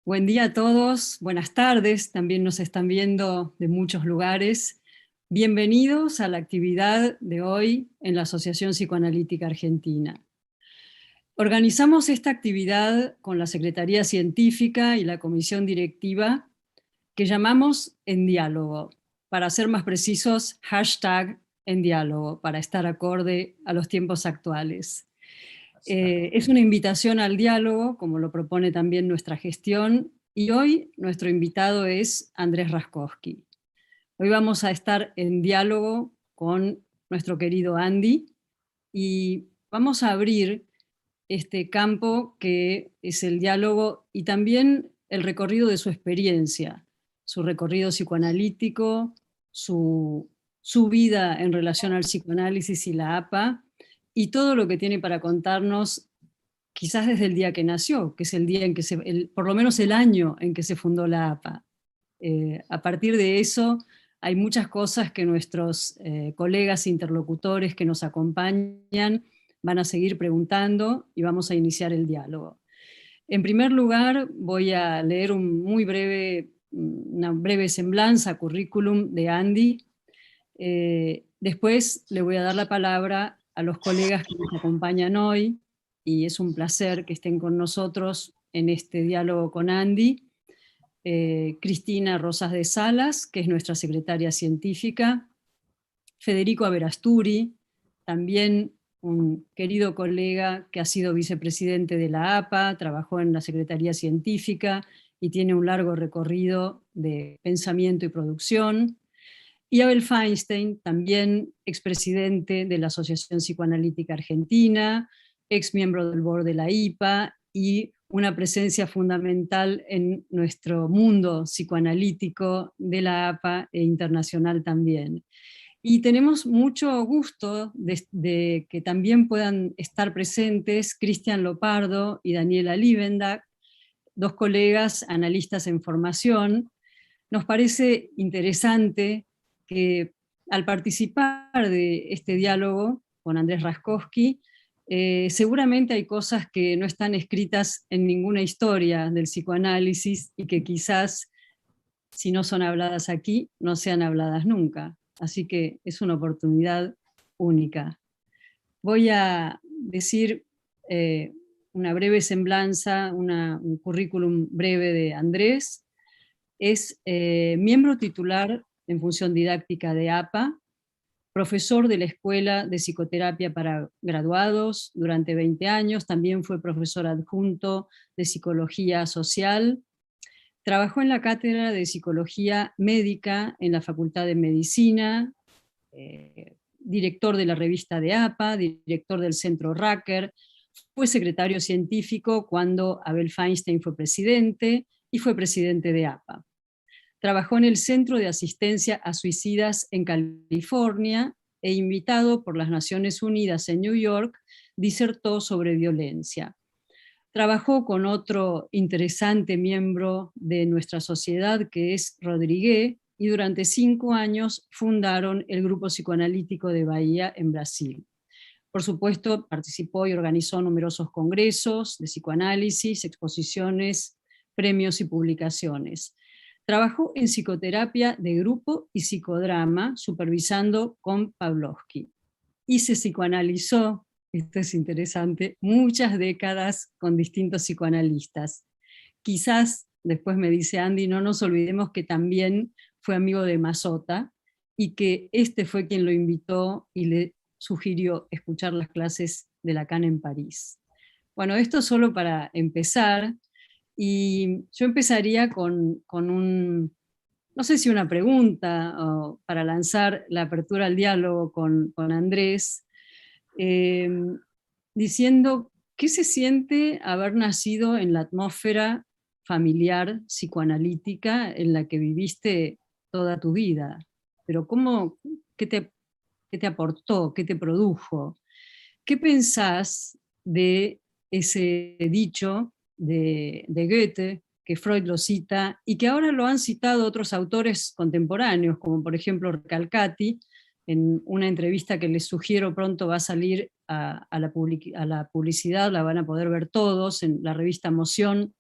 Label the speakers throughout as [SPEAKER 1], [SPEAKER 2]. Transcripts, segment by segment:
[SPEAKER 1] Buen día a todos, buenas tardes, también nos están viendo de muchos lugares. Bienvenidos a la actividad de hoy en la Asociación Psicoanalítica Argentina. Organizamos esta actividad con la Secretaría Científica y la Comisión Directiva que llamamos En Diálogo, para ser más precisos, #En Diálogo, para estar acorde a los tiempos actuales. Es una invitación al diálogo, como lo propone también nuestra gestión, y hoy nuestro invitado es Andrés Raskowski. Hoy vamos a estar en diálogo con nuestro querido Andy y vamos a abrir este campo que es el diálogo y también el recorrido de su experiencia, su recorrido psicoanalítico, su vida en relación al psicoanálisis y la APA, y todo lo que tiene para contarnos, quizás desde el día que nació, que es el día en que por lo menos el año en que se fundó la APA. A partir de eso, hay muchas cosas que nuestros colegas interlocutores que nos acompañan van a seguir preguntando y vamos a iniciar el diálogo. En primer lugar, voy a leer una breve semblanza, currículum de Andy. Después le voy a dar la palabra a los colegas que nos acompañan hoy, y es un placer que estén con nosotros en este diálogo con Andy. Cristina Rosas de Salas, que es nuestra secretaria científica, Federico Averasturi, también un querido colega que ha sido vicepresidente de la APA, trabajó en la Secretaría Científica y tiene un largo recorrido de pensamiento y producción. Y Abel Feinstein, también expresidente de la Asociación Psicoanalítica Argentina, ex miembro del board de la IPA y una presencia fundamental en nuestro mundo psicoanalítico de la APA e internacional también. Y tenemos mucho gusto de que también puedan estar presentes Cristian Lopardo y Daniela Liebendak, dos colegas analistas en formación. Nos parece interesante que al participar de este diálogo con Andrés Raskowski, seguramente hay cosas que no están escritas en ninguna historia del psicoanálisis y que quizás, si no son habladas aquí, no sean habladas nunca. Así que es una oportunidad única. Voy a decir una breve semblanza, un currículum breve de Andrés. Es miembro titular en función didáctica de APA, profesor de la Escuela de Psicoterapia para Graduados durante 20 años, también fue profesor adjunto de Psicología Social, trabajó en la Cátedra de Psicología Médica en la Facultad de Medicina, director de la revista de APA, director del Centro Racker, fue secretario científico cuando Abel Feinstein fue presidente y fue presidente de APA. Trabajó en el Centro de Asistencia a Suicidas en California e invitado por las Naciones Unidas en New York, disertó sobre violencia. Trabajó con otro interesante miembro de nuestra sociedad que es Rodrigues, y durante 5 años fundaron el Grupo Psicoanalítico de Bahía en Brasil. Por supuesto, participó y organizó numerosos congresos de psicoanálisis, exposiciones, premios y publicaciones. Trabajó en psicoterapia de grupo y psicodrama, supervisando con Pavlovsky. Y se psicoanalizó, esto es interesante, muchas décadas con distintos psicoanalistas. Quizás, después me dice Andy, no nos olvidemos que también fue amigo de Mazota y que este fue quien lo invitó y le sugirió escuchar las clases de Lacan en París. Bueno, esto solo para empezar, y yo empezaría con no sé si una pregunta o para lanzar la apertura al diálogo con Andrés, eh, diciendo qué se siente haber nacido en la atmósfera familiar psicoanalítica en la que viviste toda tu vida, pero qué te aportó, qué te produjo. ¿Qué pensás de ese dicho de Goethe, que Freud lo cita, y que ahora lo han citado otros autores contemporáneos, como por ejemplo Recalcati, en una entrevista que les sugiero pronto va a salir a la publicidad, la van a poder ver todos en la revista Moción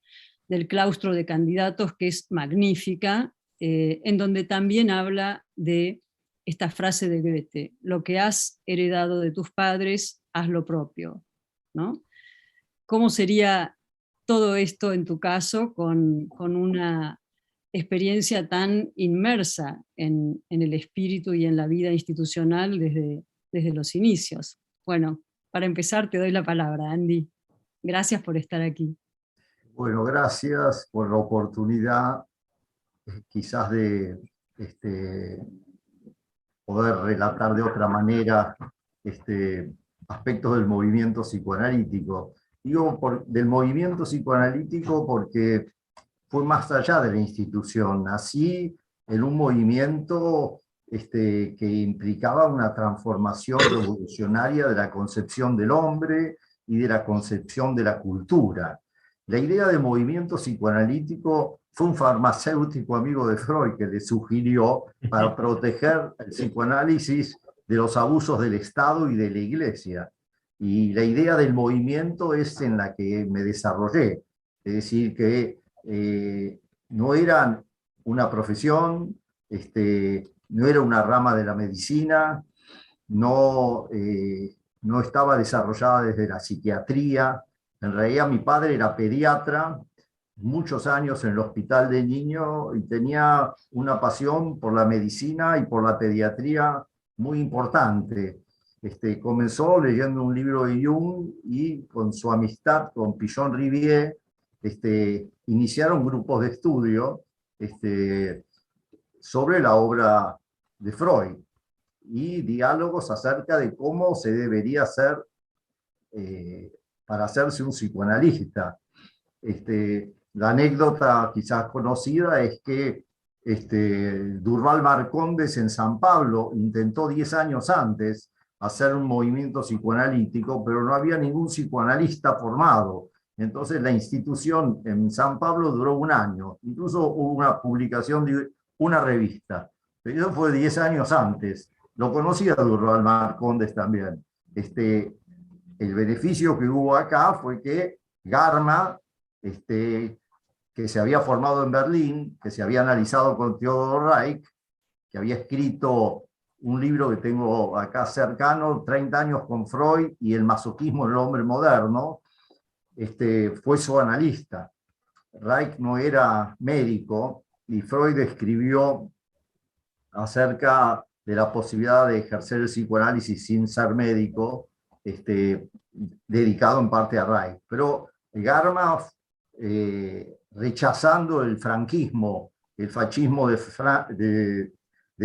[SPEAKER 1] del claustro de candidatos, que es magnífica, en donde también habla de esta frase de Goethe: lo que has heredado de tus padres, haz lo propio, ¿no? ¿Cómo sería todo esto en tu caso con una experiencia tan inmersa en el espíritu y en la vida institucional desde los inicios? Bueno, para empezar te doy la palabra, Andy. Gracias por estar aquí.
[SPEAKER 2] Bueno, gracias por la oportunidad quizás de poder relatar de otra manera aspectos del movimiento psicoanalítico. Digo del movimiento psicoanalítico porque fue más allá de la institución. Nací en un movimiento que implicaba una transformación revolucionaria de la concepción del hombre y de la concepción de la cultura. La idea de movimiento psicoanalítico fue un farmacéutico amigo de Freud que le sugirió para proteger el psicoanálisis de los abusos del Estado y de la Iglesia. Y la idea del movimiento es en la que me desarrollé. Es decir, que no era una profesión, no era una rama de la medicina, no estaba desarrollada desde la psiquiatría. En realidad mi padre era pediatra, muchos años en el hospital de niños, y tenía una pasión por la medicina y por la pediatría muy importante. Comenzó leyendo un libro de Jung y con su amistad con Pichon Rivière iniciaron grupos de estudio sobre la obra de Freud y diálogos acerca de cómo se debería hacer para hacerse un psicoanalista. La anécdota quizás conocida es que Durval Marcondes en San Pablo intentó 10 años antes hacer un movimiento psicoanalítico, pero no había ningún psicoanalista formado. Entonces la institución en San Pablo duró un año. Incluso hubo una publicación de una revista. Pero eso fue 10 años antes. Lo conocía Durval Marcondes también. El beneficio que hubo acá fue que Garma, que se había formado en Berlín, que se había analizado con Theodor Reich, que había escrito un libro que tengo acá cercano, 30 años con Freud y el masoquismo en el hombre moderno, fue su analista. Reich no era médico y Freud escribió acerca de la posibilidad de ejercer el psicoanálisis sin ser médico, dedicado en parte a Reich. Pero Garma, rechazando el franquismo, el fascismo de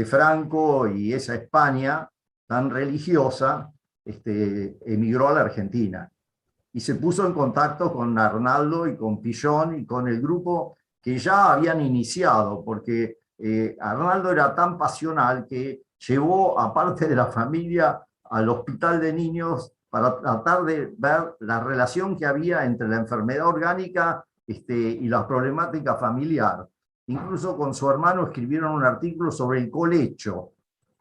[SPEAKER 2] Franco y esa España tan religiosa, emigró a la Argentina y se puso en contacto con Arnaldo y con Pichon y con el grupo que ya habían iniciado, porque Arnaldo era tan pasional que llevó a parte de la familia al hospital de niños para tratar de ver la relación que había entre la enfermedad orgánica y la problemática familiar. Incluso con su hermano escribieron un artículo sobre el colecho,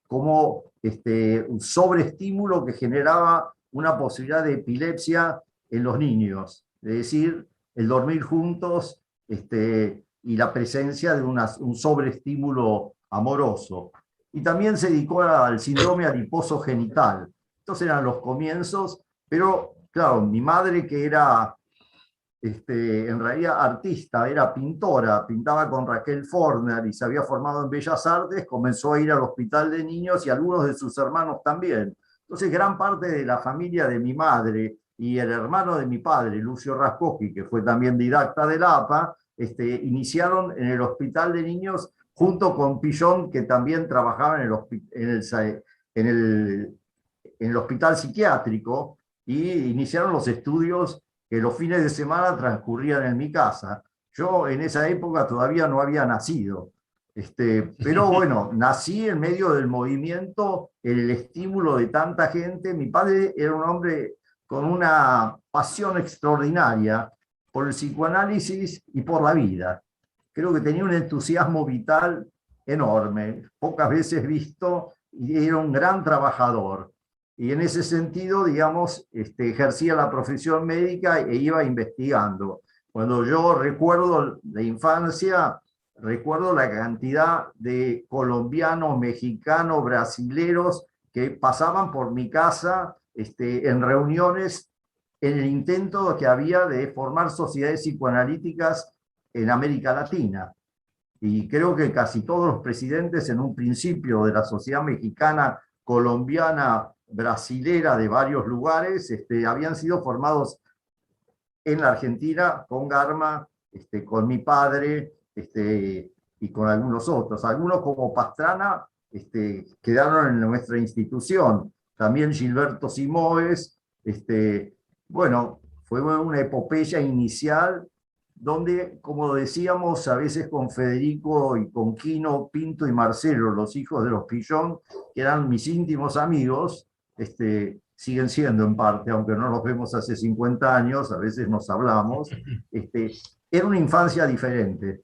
[SPEAKER 2] como un sobreestímulo que generaba una posibilidad de epilepsia en los niños. Es decir, el dormir juntos y la presencia de un sobreestímulo amoroso. Y también se dedicó al síndrome adiposo genital. Estos eran los comienzos, pero claro, mi madre, que era en realidad artista, era pintora, pintaba con Raquel Forner y se había formado en Bellas Artes, comenzó a ir al hospital de niños y algunos de sus hermanos también. Entonces gran parte de la familia de mi madre y el hermano de mi padre, Lucio Rascocchi, que fue también didacta de la APA, iniciaron en el hospital de niños junto con Pichon, que también trabajaba en el hospital psiquiátrico, y iniciaron los estudios que los fines de semana transcurrían en mi casa. Yo en esa época todavía no había nacido, pero bueno, nací en medio del movimiento, el estímulo de tanta gente. Mi padre era un hombre con una pasión extraordinaria por el psicoanálisis y por la vida. Creo que tenía un entusiasmo vital enorme, pocas veces visto, y era un gran trabajador. Y en ese sentido, digamos, ejercía la profesión médica e iba investigando. Cuando yo recuerdo de infancia, recuerdo la cantidad de colombianos, mexicanos, brasileros que pasaban por mi casa en reuniones en el intento que había de formar sociedades psicoanalíticas en América Latina. Y creo que casi todos los presidentes en un principio de la sociedad mexicana, colombiana, brasilera, de varios lugares, habían sido formados en la Argentina con Garma, con mi padre, y con algunos otros. Algunos como Pastrana quedaron en nuestra institución. También Gilberto Simoes. Bueno, fue una epopeya inicial donde, como decíamos, a veces con Federico y con Quino, Pinto y Marcelo, los hijos de los Pillón, que eran mis íntimos amigos, siguen siendo en parte, aunque no los vemos hace 50 años, a veces nos hablamos. Era una infancia diferente,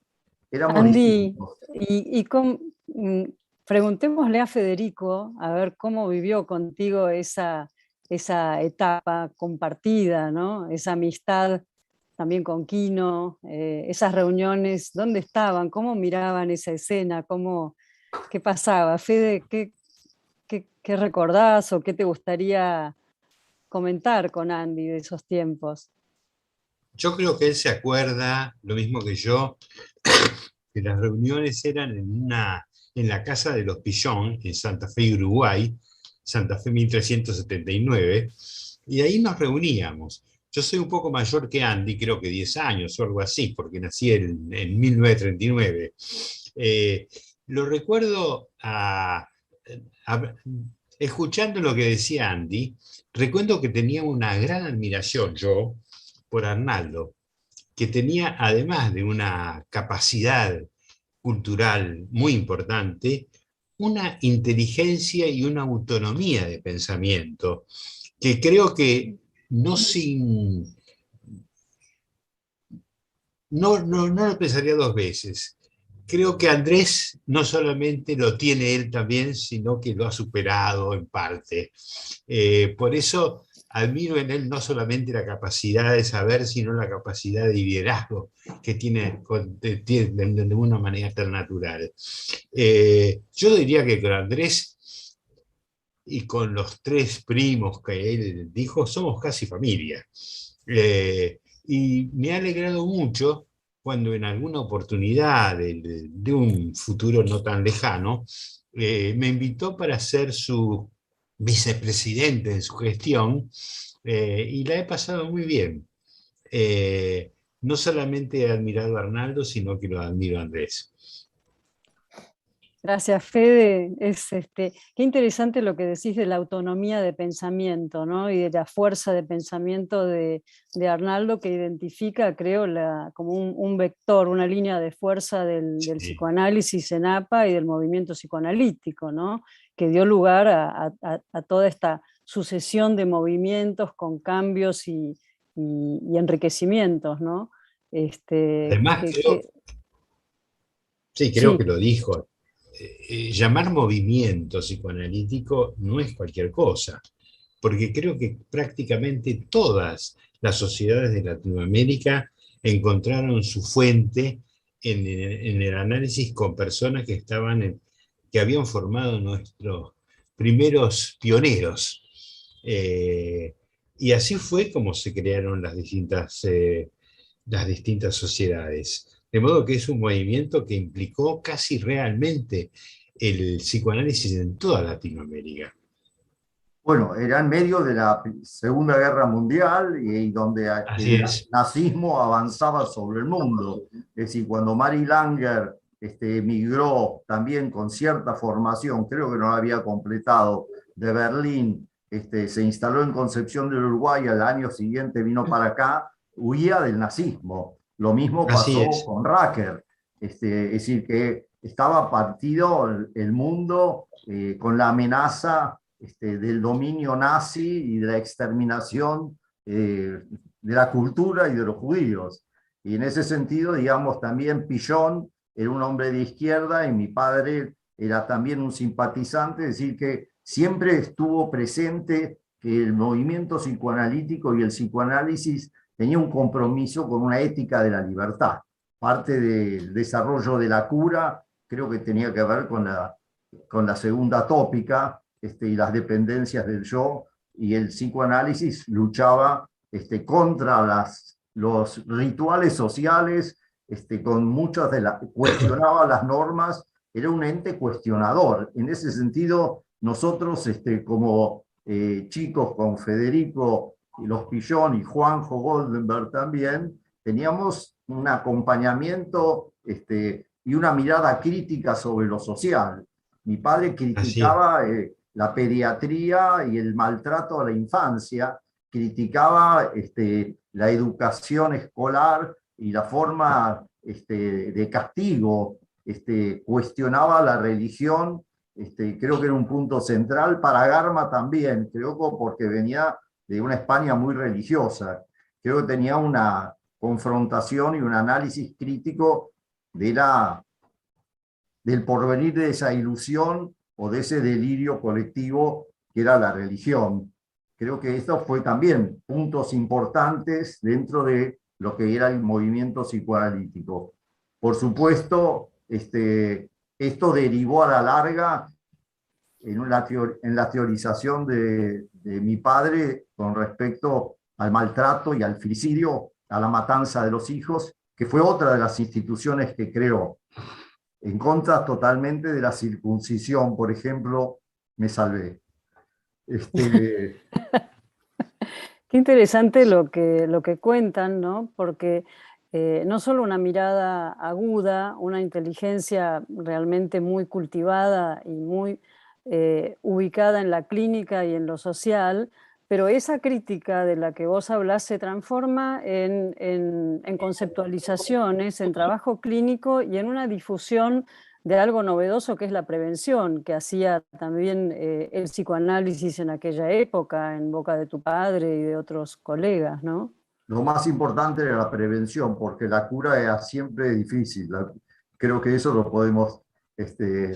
[SPEAKER 2] éramos
[SPEAKER 1] Andy,
[SPEAKER 2] distintos.
[SPEAKER 1] preguntémosle a Federico a ver cómo vivió contigo esa etapa compartida, ¿no? Esa amistad también con Quino, esas reuniones, ¿dónde estaban? ¿Cómo miraban esa escena? ¿Qué pasaba? Fede, ¿qué recordás o qué te gustaría comentar con Andy de esos tiempos?
[SPEAKER 3] Yo creo que él se acuerda, lo mismo que yo, que las reuniones eran en la casa de los Pillón, en Santa Fe, Uruguay, Santa Fe 1379, y ahí nos reuníamos. Yo soy un poco mayor que Andy, creo que 10 años o algo así, porque nací en 1939. Lo recuerdo escuchando lo que decía Andy, recuerdo que tenía una gran admiración yo por Arnaldo, que tenía, además de una capacidad cultural muy importante, una inteligencia y una autonomía de pensamiento, que creo que no lo pensaría dos veces. Creo que Andrés no solamente lo tiene él también, sino que lo ha superado en parte. Por eso admiro en él no solamente la capacidad de saber, sino la capacidad de liderazgo que tiene de una manera tan natural. Yo diría que con Andrés y con los tres primos que él dijo, somos casi familia. Y me ha alegrado mucho cuando en alguna oportunidad de un futuro no tan lejano, me invitó para ser su vicepresidente en su gestión, y la he pasado muy bien. No solamente he admirado a Arnaldo, sino que lo admiro a Andrés.
[SPEAKER 1] Gracias, Fede. Qué interesante lo que decís de la autonomía de pensamiento, ¿no? Y de la fuerza de pensamiento de Arnaldo, que identifica, creo, como un vector, una línea de fuerza del psicoanálisis en APA y del movimiento psicoanalítico, ¿no? Que dio lugar a toda esta sucesión de movimientos con cambios y enriquecimientos, ¿no?
[SPEAKER 3] Además, creo que lo dijo. Llamar movimiento psicoanalítico no es cualquier cosa, porque creo que prácticamente todas las sociedades de Latinoamérica encontraron su fuente en el análisis con personas que habían formado nuestros primeros pioneros. Y así fue como se crearon las distintas sociedades. De modo que es un movimiento que implicó casi realmente el psicoanálisis en toda Latinoamérica.
[SPEAKER 2] Bueno, era en medio de la Segunda Guerra Mundial y donde el nazismo avanzaba sobre el mundo. Es decir, cuando Mary Langer emigró también con cierta formación, creo que no la había completado, de Berlín, se instaló en Concepción del Uruguay, al año siguiente vino para acá, huía del nazismo. Lo mismo pasó con Racker. Es decir, que estaba partido el mundo con la amenaza del dominio nazi y de la exterminación de la cultura y de los judíos. Y en ese sentido, digamos, también Pillón era un hombre de izquierda y mi padre era también un simpatizante, es decir, que siempre estuvo presente que el movimiento psicoanalítico y el psicoanálisis tenía un compromiso con una ética de la libertad. Parte del desarrollo de la cura creo que tenía que ver con la segunda tópica, y las dependencias del yo, y el psicoanálisis luchaba contra los rituales sociales, con muchas de las, cuestionaba las normas, era un ente cuestionador. En ese sentido, nosotros como chicos con Federico y los Pillón y Juanjo Goldenberg también, teníamos un acompañamiento y una mirada crítica sobre lo social. Mi padre
[SPEAKER 3] Así es.
[SPEAKER 2] criticaba la pediatría y el maltrato a la infancia, criticaba la educación escolar y la forma de castigo, cuestionaba la religión, creo que era un punto central para Garma también, creo que porque venía de una España muy religiosa, creo que tenía una confrontación y un análisis crítico de del porvenir de esa ilusión o de ese delirio colectivo que era la religión. Creo que esto fue también puntos importantes dentro de lo que era el movimiento psicoanalítico. Por supuesto, esto derivó a la larga en la teorización de mi padre con respecto al maltrato y al filicidio, a la matanza de los hijos, que fue otra de las instituciones que creó. En contra totalmente de la circuncisión, por ejemplo, me salvé. Este,
[SPEAKER 1] Qué interesante lo que cuentan, ¿no? Porque no solo una mirada aguda, una inteligencia realmente muy cultivada y muy ubicada en la clínica y en lo social, pero esa crítica de la que vos hablás se transforma en conceptualizaciones, en trabajo clínico y en una difusión de algo novedoso que es la prevención, que hacía también el psicoanálisis en aquella época, en boca de tu padre y de otros colegas, ¿no?
[SPEAKER 2] lo más importante era la prevención, porque la cura era siempre difícil. Creo que eso lo podemos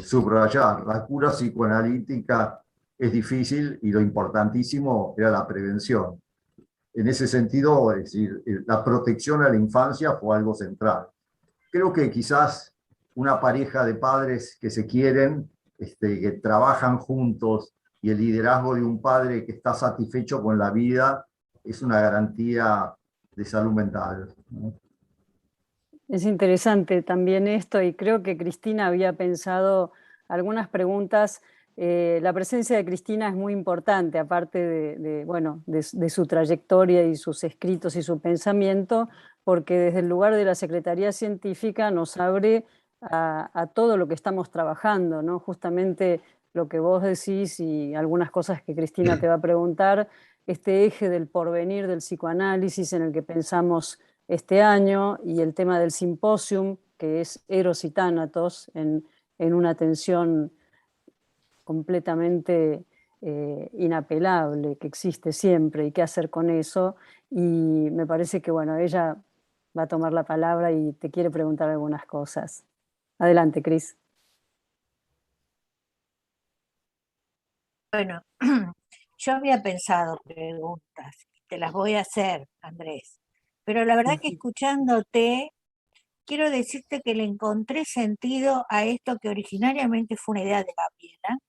[SPEAKER 2] subrayar. La cura psicoanalítica es difícil y lo importantísimo era la prevención. En ese sentido, es decir, la protección a la infancia fue algo central. Creo que quizás una pareja de padres que se quieren, que trabajan juntos, y el liderazgo de un padre que está satisfecho con la vida es una garantía de salud mental, ¿no?
[SPEAKER 1] Es interesante también esto y creo que Cristina había pensado algunas preguntas. La presencia de Cristina es muy importante, aparte bueno, de su trayectoria y sus escritos y su pensamiento, porque desde el lugar de la Secretaría Científica nos abre a todo lo que estamos trabajando, ¿no? Justamente lo que vos decís y algunas cosas que Cristina te va a preguntar, este eje del porvenir del psicoanálisis en el que pensamos este año y el tema del simposium, que es Eros y Tánatos, en una tensión completamente inapelable, que existe siempre y qué hacer con eso. Y me parece que, bueno, ella va a tomar la palabra y te quiere preguntar algunas cosas. Adelante, Cris.
[SPEAKER 4] Bueno, yo había pensado preguntas, te las voy a hacer, Andrés, pero la verdad que escuchándote, quiero decirte que le encontré sentido a esto que originariamente fue una idea de Gabriela,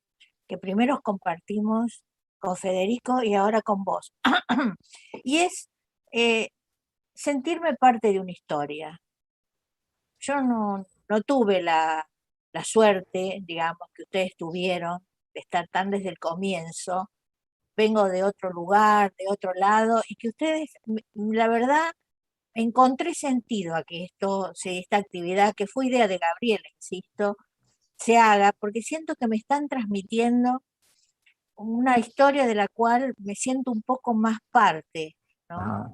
[SPEAKER 4] que primero compartimos con Federico y ahora con vos. Y es eh, sentirme parte de una historia. Yo no tuve la suerte, digamos, que ustedes tuvieron de estar tan desde el comienzo. Vengo de otro lugar, de otro lado, y que ustedes, la verdad, encontré sentido a que esta actividad, que fue idea de Gabriela, insisto, se haga, porque siento que me están transmitiendo una historia de la cual me siento un poco más parte, ¿no?
[SPEAKER 2] Ajá.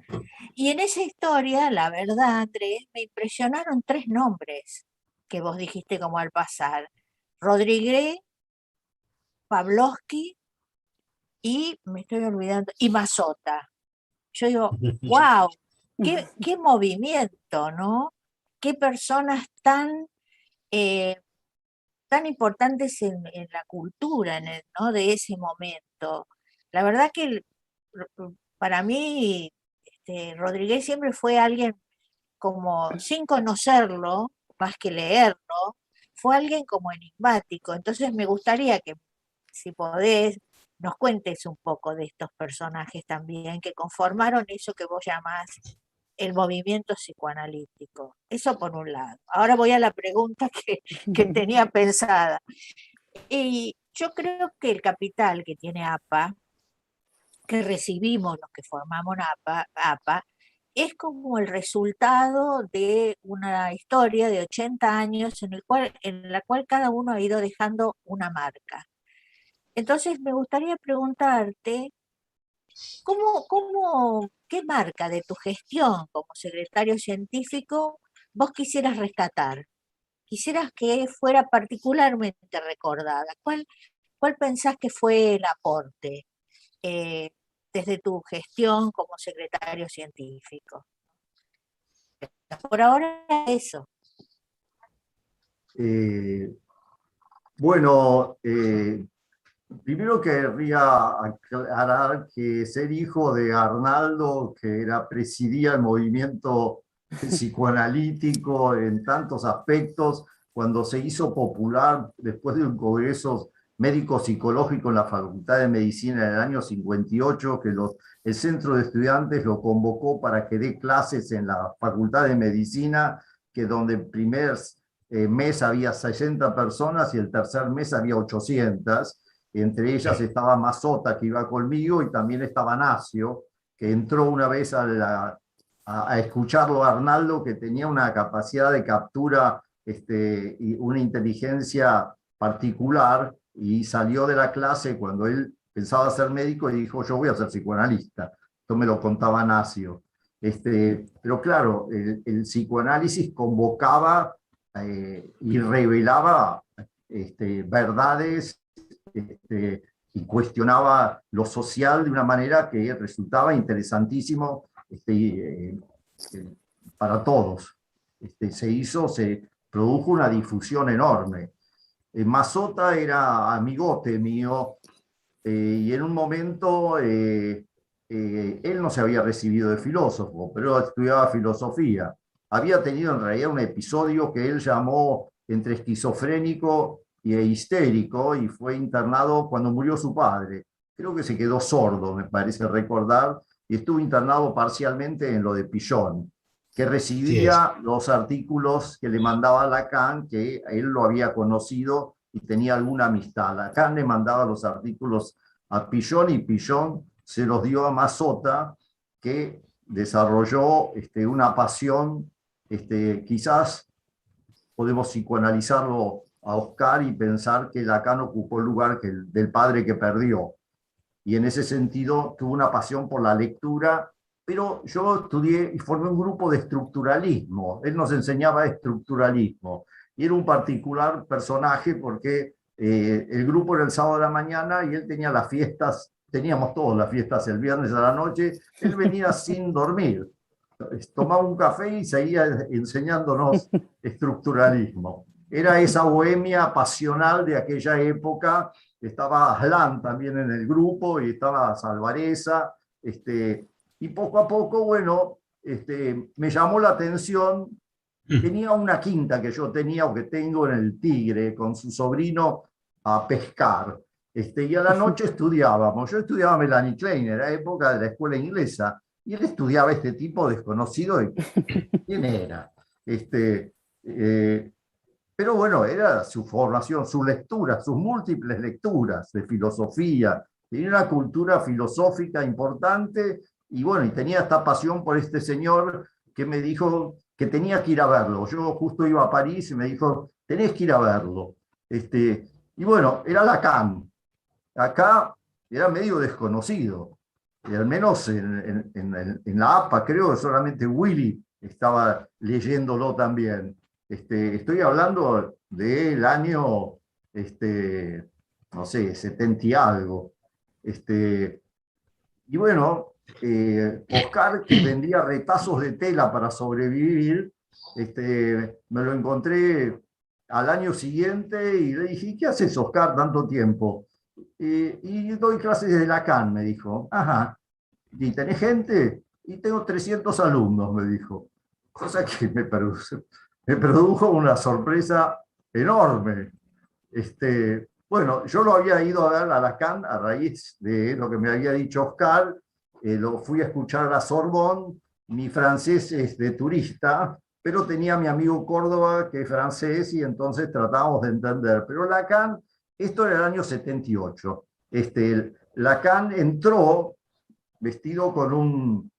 [SPEAKER 4] Y en esa historia, la verdad, Andrés, me impresionaron tres nombres que vos dijiste como al pasar. Rodríguez, Pavlovsky y, me estoy olvidando, y Mazota. Yo digo, wow, qué movimiento, ¿no? Qué personas eh, tan importantes en la cultura, ¿no? De ese momento. La verdad que para mí Rodríguez siempre fue alguien como, sin conocerlo, más que leerlo, fue alguien como enigmático. Entonces me gustaría que, si podés, nos cuentes un poco de estos personajes también que conformaron eso que vos llamás el movimiento psicoanalítico. Eso por un lado. Ahora voy a la pregunta que tenía pensada. Y yo creo que el capital que tiene APA, que recibimos los que formamos APA, es como el resultado de una historia de 80 años en la cual cada uno ha ido dejando una marca. Entonces me gustaría preguntarte, ¿qué marca de tu gestión como secretario científico vos quisieras rescatar? Quisieras que fuera particularmente recordada. ¿Cuál pensás que fue el aporte eh, desde tu gestión como secretario científico? Por ahora eso.
[SPEAKER 2] Bueno, primero querría aclarar que ser hijo de Arnaldo, que presidía el movimiento psicoanalítico en tantos aspectos, cuando se hizo popular después de un congreso médico-psicológico en la Facultad de Medicina en el año 58, que el Centro de Estudiantes lo convocó para que dé clases en la Facultad de Medicina, que donde el primer mes había 60 personas y el tercer mes había 800. Entre ellas estaba Mazota, que iba conmigo, y también estaba Nacio, que entró una vez a escucharlo a Arnaldo, que tenía una capacidad de captura y una inteligencia particular, y salió de la clase cuando él pensaba ser médico y dijo: yo voy a ser psicoanalista. Esto me lo contaba Nacio. Pero claro, el psicoanálisis convocaba y revelaba verdades, y cuestionaba lo social de una manera que resultaba interesantísimo para todos. Se produjo una difusión enorme. Mazota era amigote mío, y en un momento él no se había recibido de filósofo, pero estudiaba filosofía. Había tenido en realidad un episodio que él llamó entre esquizofrénico e histérico, y fue internado cuando murió su padre. Creo que se quedó sordo, me parece recordar, y estuvo internado parcialmente en lo de Pillon, que recibía los artículos que le mandaba Lacan, que él lo había conocido y tenía alguna amistad. Lacan le mandaba los artículos a Pillon, y Pillon se los dio a Mazota, que desarrolló una pasión. Quizás podemos psicoanalizarlo a Oscar y pensar que Lacan ocupó el lugar del padre que perdió. Y en ese sentido tuvo una pasión por la lectura, pero yo estudié y formé un grupo de estructuralismo. Él nos enseñaba estructuralismo. Y era un particular personaje porque el grupo era el sábado de la mañana y él tenía las fiestas, teníamos todas las fiestas el viernes a la noche. Él venía sin dormir, tomaba un café y seguía enseñándonos estructuralismo. Era esa bohemia pasional de aquella época. Estaba Aslan también en el grupo, y estaba Salvareza, y poco a poco, bueno, me llamó la atención. Tenía una quinta que yo tenía, o que tengo, en el Tigre, con su sobrino, a pescar. Y a la noche estudiábamos. Yo estudiaba Melanie Klein, era época de la escuela inglesa, y él estudiaba este tipo desconocido de quién era. Pero bueno, era su formación, su lectura, sus múltiples lecturas de filosofía. Tenía una cultura filosófica importante, y bueno, y tenía esta pasión por este señor, que me dijo que tenía que ir a verlo. Yo justo iba a París y me dijo: tenés que ir a verlo. Y bueno, era Lacan. Acá era medio desconocido, y al menos en la APA creo que solamente Willy estaba leyéndolo también. Estoy hablando del año, no sé, 70 y algo. Y bueno, Oscar, que vendía retazos de tela para sobrevivir, me lo encontré al año siguiente y le dije: ¿qué haces, Oscar, tanto tiempo? Y doy clases de Lacan, me dijo. Ajá. ¿Y tenés gente? y tengo 300 alumnos, me dijo. Cosa que me produjo una sorpresa enorme. Bueno, yo lo había ido a ver a Lacan a raíz de lo que me había dicho Oscar, lo fui a escuchar a la Sorbonne, mi francés es de turista, pero tenía a mi amigo Córdoba, que es francés, y entonces tratábamos de entender. Pero Lacan, esto era el año 78, Lacan entró vestido con un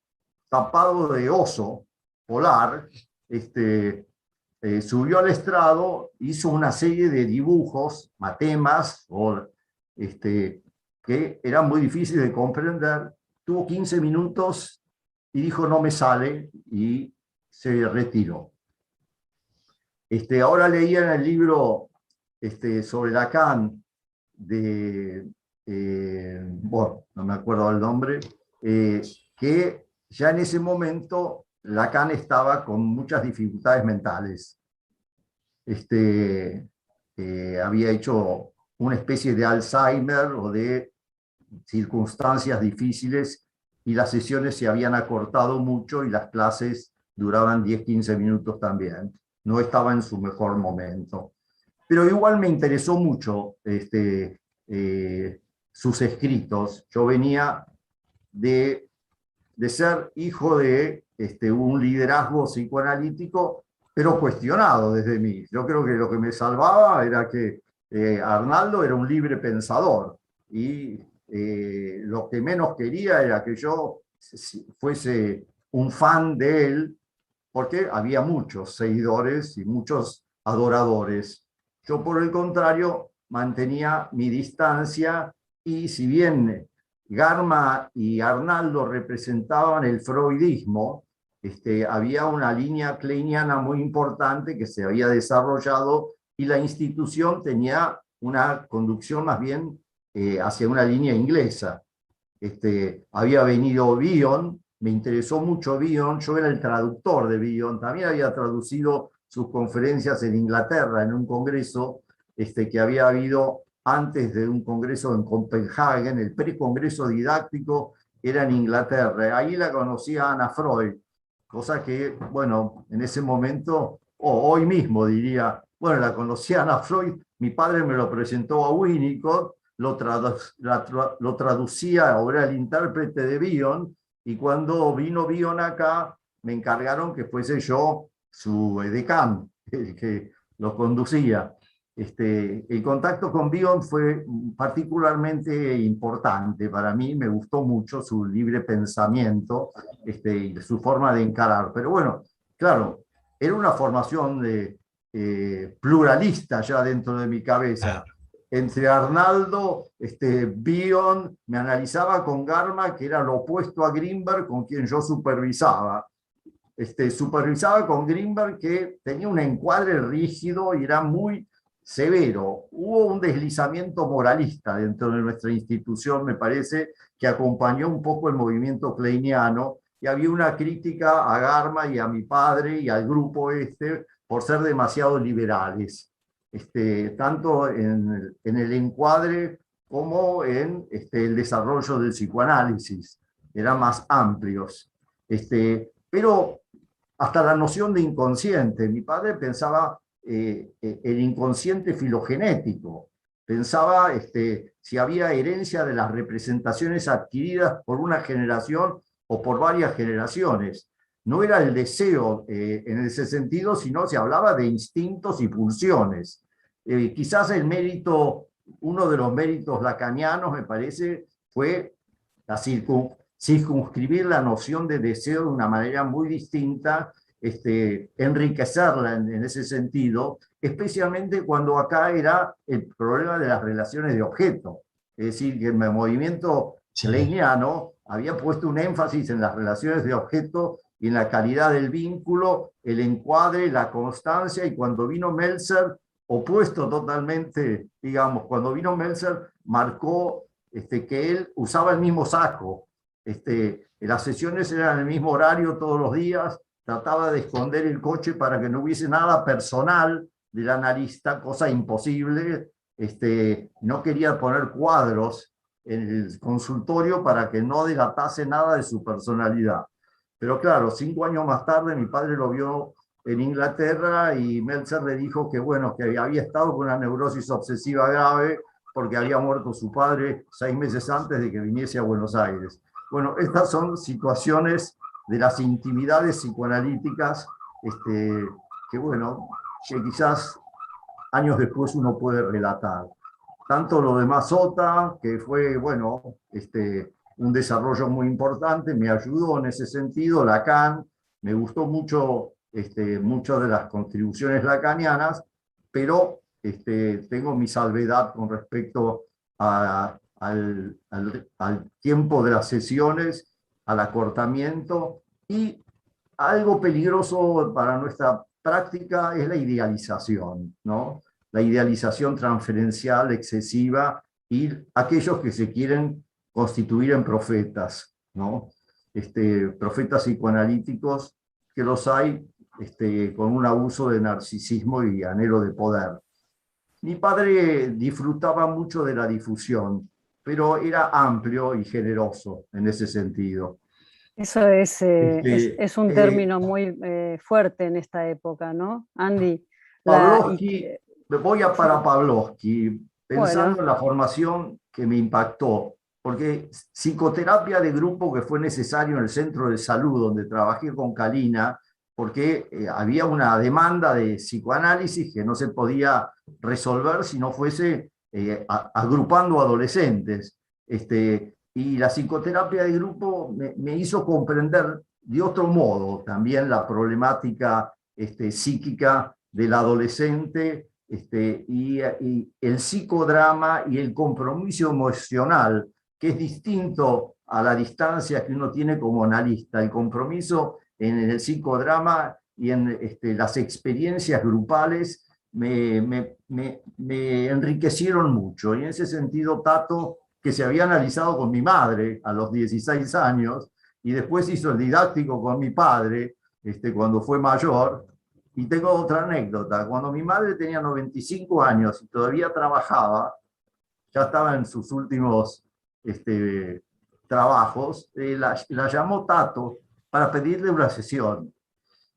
[SPEAKER 2] tapado de oso polar, subió al estrado, hizo una serie de dibujos, matemas, que eran muy difíciles de comprender. Tuvo 15 minutos y dijo no me sale y se retiró. Ahora leía en el libro sobre Lacan de, bueno, no me acuerdo el nombre, que ya en ese momento Lacan estaba con muchas dificultades mentales. Había hecho una especie de Alzheimer o de circunstancias difíciles y las sesiones se habían acortado mucho y las clases duraban 10-15 minutos también. No estaba en su mejor momento. Pero igual me interesó mucho sus escritos. Yo venía de ser hijo de un liderazgo psicoanalítico, pero cuestionado desde mí. Yo creo que lo que me salvaba era que Arnaldo era un libre pensador y lo que menos quería era que yo fuese un fan de él, porque había muchos seguidores y muchos adoradores. Yo, por el contrario, mantenía mi distancia y si bien Garma y Arnaldo representaban el freudismo, había una línea kleiniana muy importante que se había desarrollado y la institución tenía una conducción más bien hacia una línea inglesa. Había venido Bion, me interesó mucho Bion, yo era el traductor de Bion, también había traducido sus conferencias en Inglaterra en un congreso que había habido antes de un congreso en Copenhague, el precongreso didáctico era en Inglaterra. Ahí la conocía Ana Freud, cosa que, bueno, en ese momento, o hoy mismo diría, bueno, la conocía Ana Freud, mi padre me lo presentó a Winnicott, lo traducía, o era el intérprete de Bion, y cuando vino Bion acá, me encargaron que fuese yo su edecán, el que lo conducía. El contacto con Bion fue particularmente importante para mí, me gustó mucho su libre pensamiento y su forma de encarar. Pero bueno, claro, era una formación pluralista ya dentro de mi cabeza. Entre Arnaldo, Bion, me analizaba con Garma, que era lo opuesto a Grinberg, con quien yo supervisaba. Supervisaba con Grinberg, que tenía un encuadre rígido y era muy severo. Hubo un deslizamiento moralista dentro de nuestra institución, me parece, que acompañó un poco el movimiento kleiniano, y había una crítica a Garma y a mi padre y al grupo por ser demasiado liberales, tanto en el encuadre como en el desarrollo del psicoanálisis. Eran más amplios. Pero hasta la noción de inconsciente. Mi padre pensaba el inconsciente filogenético. Pensaba si había herencia de las representaciones adquiridas por una generación o por varias generaciones. No era el deseo en ese sentido, sino se hablaba de instintos y pulsiones. Quizás el mérito, uno de los méritos lacanianos, me parece, fue circunscribir la noción de deseo de una manera muy distinta, enriquecerla en ese sentido, especialmente cuando acá era el problema de las relaciones de objeto. Es decir, que el movimiento kleiniano había puesto un énfasis en las relaciones de objeto y en la calidad del vínculo, el encuadre, la constancia, y cuando vino Meltzer, opuesto totalmente, digamos, cuando vino Meltzer, marcó que él usaba el mismo saco. Las sesiones eran el mismo horario todos los días, trataba de esconder el coche para que no hubiese nada personal del analista, cosa imposible. No quería poner cuadros en el consultorio para que no delatase nada de su personalidad. Pero claro, 5 años más tarde mi padre lo vio en Inglaterra y Meltzer le dijo que, bueno, que había estado con una neurosis obsesiva grave porque había muerto su padre 6 meses antes de que viniese a Buenos Aires. Bueno, estas son situaciones de las intimidades psicoanalíticas que, bueno, que quizás años después uno puede relatar. Tanto lo de Mazota, que fue, bueno, un desarrollo muy importante, me ayudó en ese sentido, Lacan, me gustó mucho muchas de las contribuciones lacanianas, pero tengo mi salvedad con respecto al tiempo de las sesiones, al acortamiento, y algo peligroso para nuestra práctica es la idealización, ¿no? La idealización transferencial excesiva y aquellos que se quieren constituir en profetas, ¿no? Profetas psicoanalíticos, que los hay con un abuso de narcisismo y anhelo de poder. Mi padre disfrutaba mucho de la difusión, pero era amplio y generoso en ese sentido.
[SPEAKER 1] Eso es un término muy fuerte en esta época, ¿no, Andy?
[SPEAKER 2] Pavlovsky, voy para Pavlovsky, pensando
[SPEAKER 1] Bueno.
[SPEAKER 2] en la formación que me impactó, porque psicoterapia de grupo que fue necesario en el centro de salud donde trabajé con Kalina, porque había una demanda de psicoanálisis que no se podía resolver si no fuese agrupando adolescentes. Y la psicoterapia de grupo me hizo comprender de otro modo también la problemática psíquica del adolescente y el psicodrama y el compromiso emocional, que es distinto a la distancia que uno tiene como analista. El compromiso en el psicodrama y en las experiencias grupales me enriquecieron mucho. Y en ese sentido, Tato, que se había analizado con mi madre a los 16 años, y después hizo el didáctico con mi padre cuando fue mayor. Y tengo otra anécdota. Cuando mi madre tenía 95 años y todavía trabajaba, ya estaba en sus últimos trabajos, la llamó Tato para pedirle una sesión.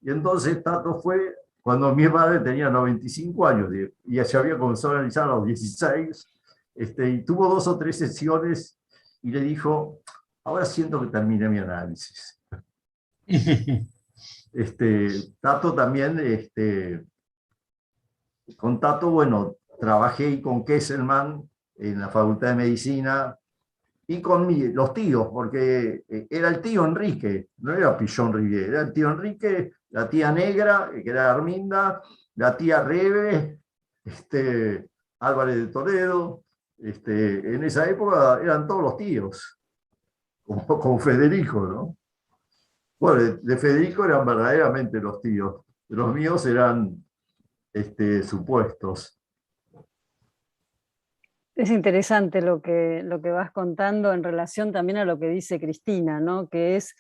[SPEAKER 2] Y entonces Tato fue cuando mi madre tenía 95 años y se había comenzado a analizar a los 16, y tuvo 2 o 3 sesiones y le dijo, ahora siento que terminé mi análisis. Tato también, con Tato, bueno, trabajé con Kesselman en la Facultad de Medicina y con los tíos, porque era el tío Enrique, no era Pichón Rivière, era el tío Enrique, la tía Negra, que era Arminda, la tía Rebe, Álvarez de Toledo. En esa época eran todos los tíos, como Federico, ¿no? Bueno, de Federico eran verdaderamente los tíos, los míos eran supuestos.
[SPEAKER 1] Es interesante lo que vas contando en relación también a lo que dice Cristina, ¿no? Que es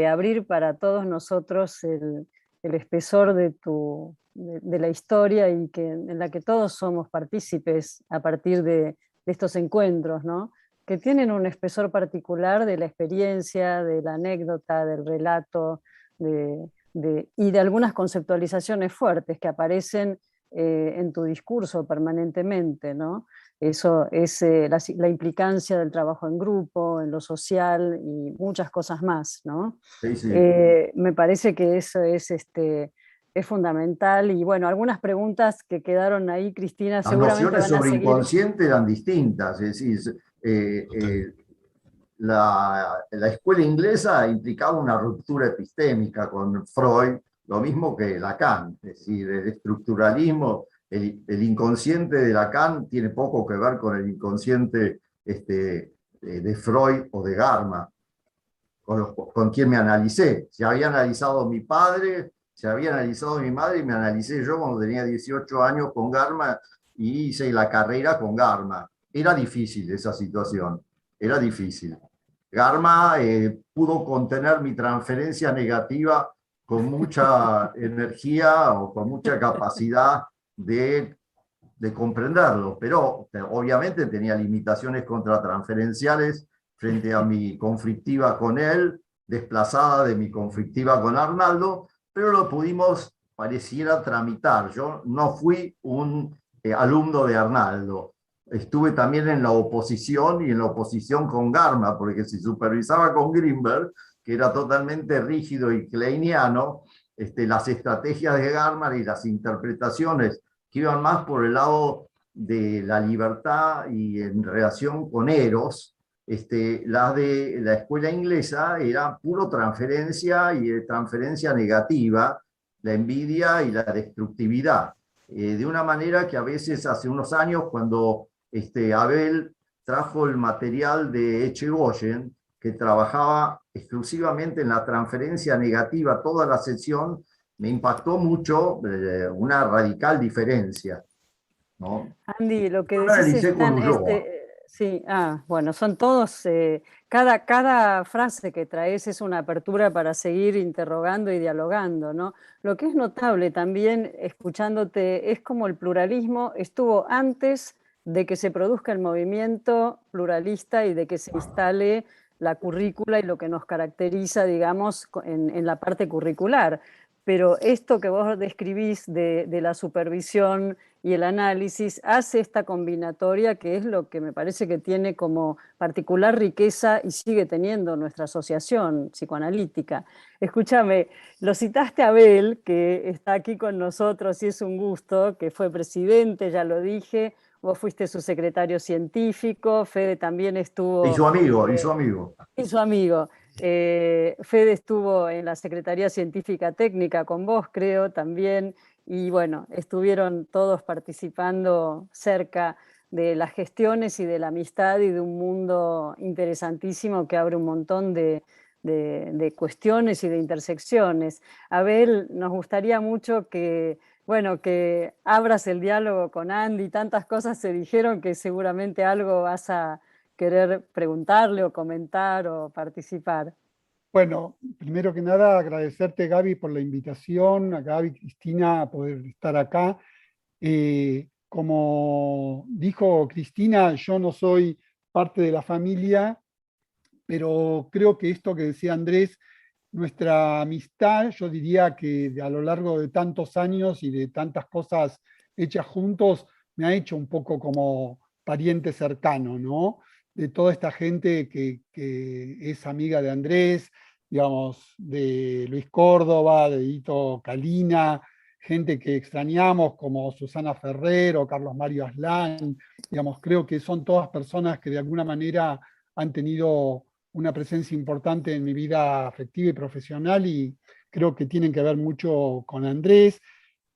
[SPEAKER 1] abrir para todos nosotros el espesor de la historia y en la que todos somos partícipes a partir de estos encuentros, ¿no? Que tienen un espesor particular de la experiencia, de la anécdota, del relato, y de algunas conceptualizaciones fuertes que aparecen en tu discurso permanentemente, ¿no? Eso es la implicancia del trabajo en grupo, en lo social y muchas cosas más, ¿no?
[SPEAKER 2] Sí, sí.
[SPEAKER 1] Me parece que eso es fundamental. Y bueno, algunas preguntas que quedaron ahí, Cristina,
[SPEAKER 2] Las
[SPEAKER 1] seguramente
[SPEAKER 2] nociones
[SPEAKER 1] van a
[SPEAKER 2] sobre
[SPEAKER 1] seguir.
[SPEAKER 2] inconsciente eran distintas, es decir, la escuela inglesa implicaba una ruptura epistémica con Freud, lo mismo que Lacan, es decir, el estructuralismo, el inconsciente de Lacan tiene poco que ver con el inconsciente de Freud o de Garma, con quien me analicé. Se había analizado mi padre, se había analizado mi madre y me analicé yo cuando tenía 18 años con Garma y hice la carrera con Garma. Era difícil esa situación, era difícil. Garma pudo contener mi transferencia negativa con mucha energía o con mucha capacidad de comprenderlo, pero obviamente tenía limitaciones contratransferenciales frente a mi conflictiva con él, desplazada de mi conflictiva con Arnaldo, pero lo pudimos, pareciera, tramitar. Yo no fui un alumno de Arnaldo. Estuve también en la oposición y en la oposición con Garma, porque si supervisaba con Grinberg, que era totalmente rígido y kleiniano, las estrategias de Garma y las interpretaciones que iban más por el lado de la libertad y en relación con Eros, las de la escuela inglesa era puro transferencia y de transferencia negativa, la envidia y la destructividad. De una manera que a veces hace unos años, cuando Abel trajo el material de Echegoyen, que trabajaba exclusivamente en la transferencia negativa toda la sesión, me impactó mucho una radical diferencia, ¿no?
[SPEAKER 1] Andy, lo que
[SPEAKER 2] Yo lo
[SPEAKER 1] decís es
[SPEAKER 2] analicé con
[SPEAKER 1] tan,
[SPEAKER 2] Ulloa.
[SPEAKER 1] sí, bueno, son todos, cada frase que traes es una apertura para seguir interrogando y dialogando, ¿no? Lo que es notable también, escuchándote, es como el pluralismo estuvo antes de que se produzca el movimiento pluralista y de que se instale la currícula y lo que nos caracteriza, digamos, en la parte curricular. Pero esto que vos describís de la supervisión y el análisis hace esta combinatoria que es lo que me parece que tiene como particular riqueza y sigue teniendo nuestra asociación psicoanalítica. Escúchame, lo citaste a Abel, que está aquí con nosotros y es un gusto, que fue presidente, ya lo dije, vos fuiste su secretario científico, Fede también estuvo...
[SPEAKER 2] Y su amigo, y su amigo.
[SPEAKER 1] Y su amigo. Fede estuvo en la Secretaría Científica Técnica con vos, creo, también, y bueno, estuvieron todos participando cerca de las gestiones y de la amistad y de un mundo interesantísimo que abre un montón de cuestiones y de intersecciones. Abel, nos gustaría mucho que, bueno, que abras el diálogo con Andy, tantas cosas se dijeron que seguramente algo vas a querer preguntarle o comentar o participar.
[SPEAKER 5] Bueno, primero que nada agradecerte, Gaby, por la invitación, a Gaby, Cristina, a poder estar acá. Como dijo Cristina, yo no soy parte de la familia, pero creo que esto que decía Andrés, nuestra amistad, yo diría que a lo largo de tantos años y de tantas cosas hechas juntos, me ha hecho un poco como pariente cercano, ¿no? De toda esta gente que es amiga de Andrés, digamos, de Luis Córdoba, de Hito Calina, gente que extrañamos como Susana Ferrer o Carlos Mario Aslan, digamos, creo que son todas personas que de alguna manera han tenido una presencia importante en mi vida afectiva y profesional y creo que tienen que ver mucho con Andrés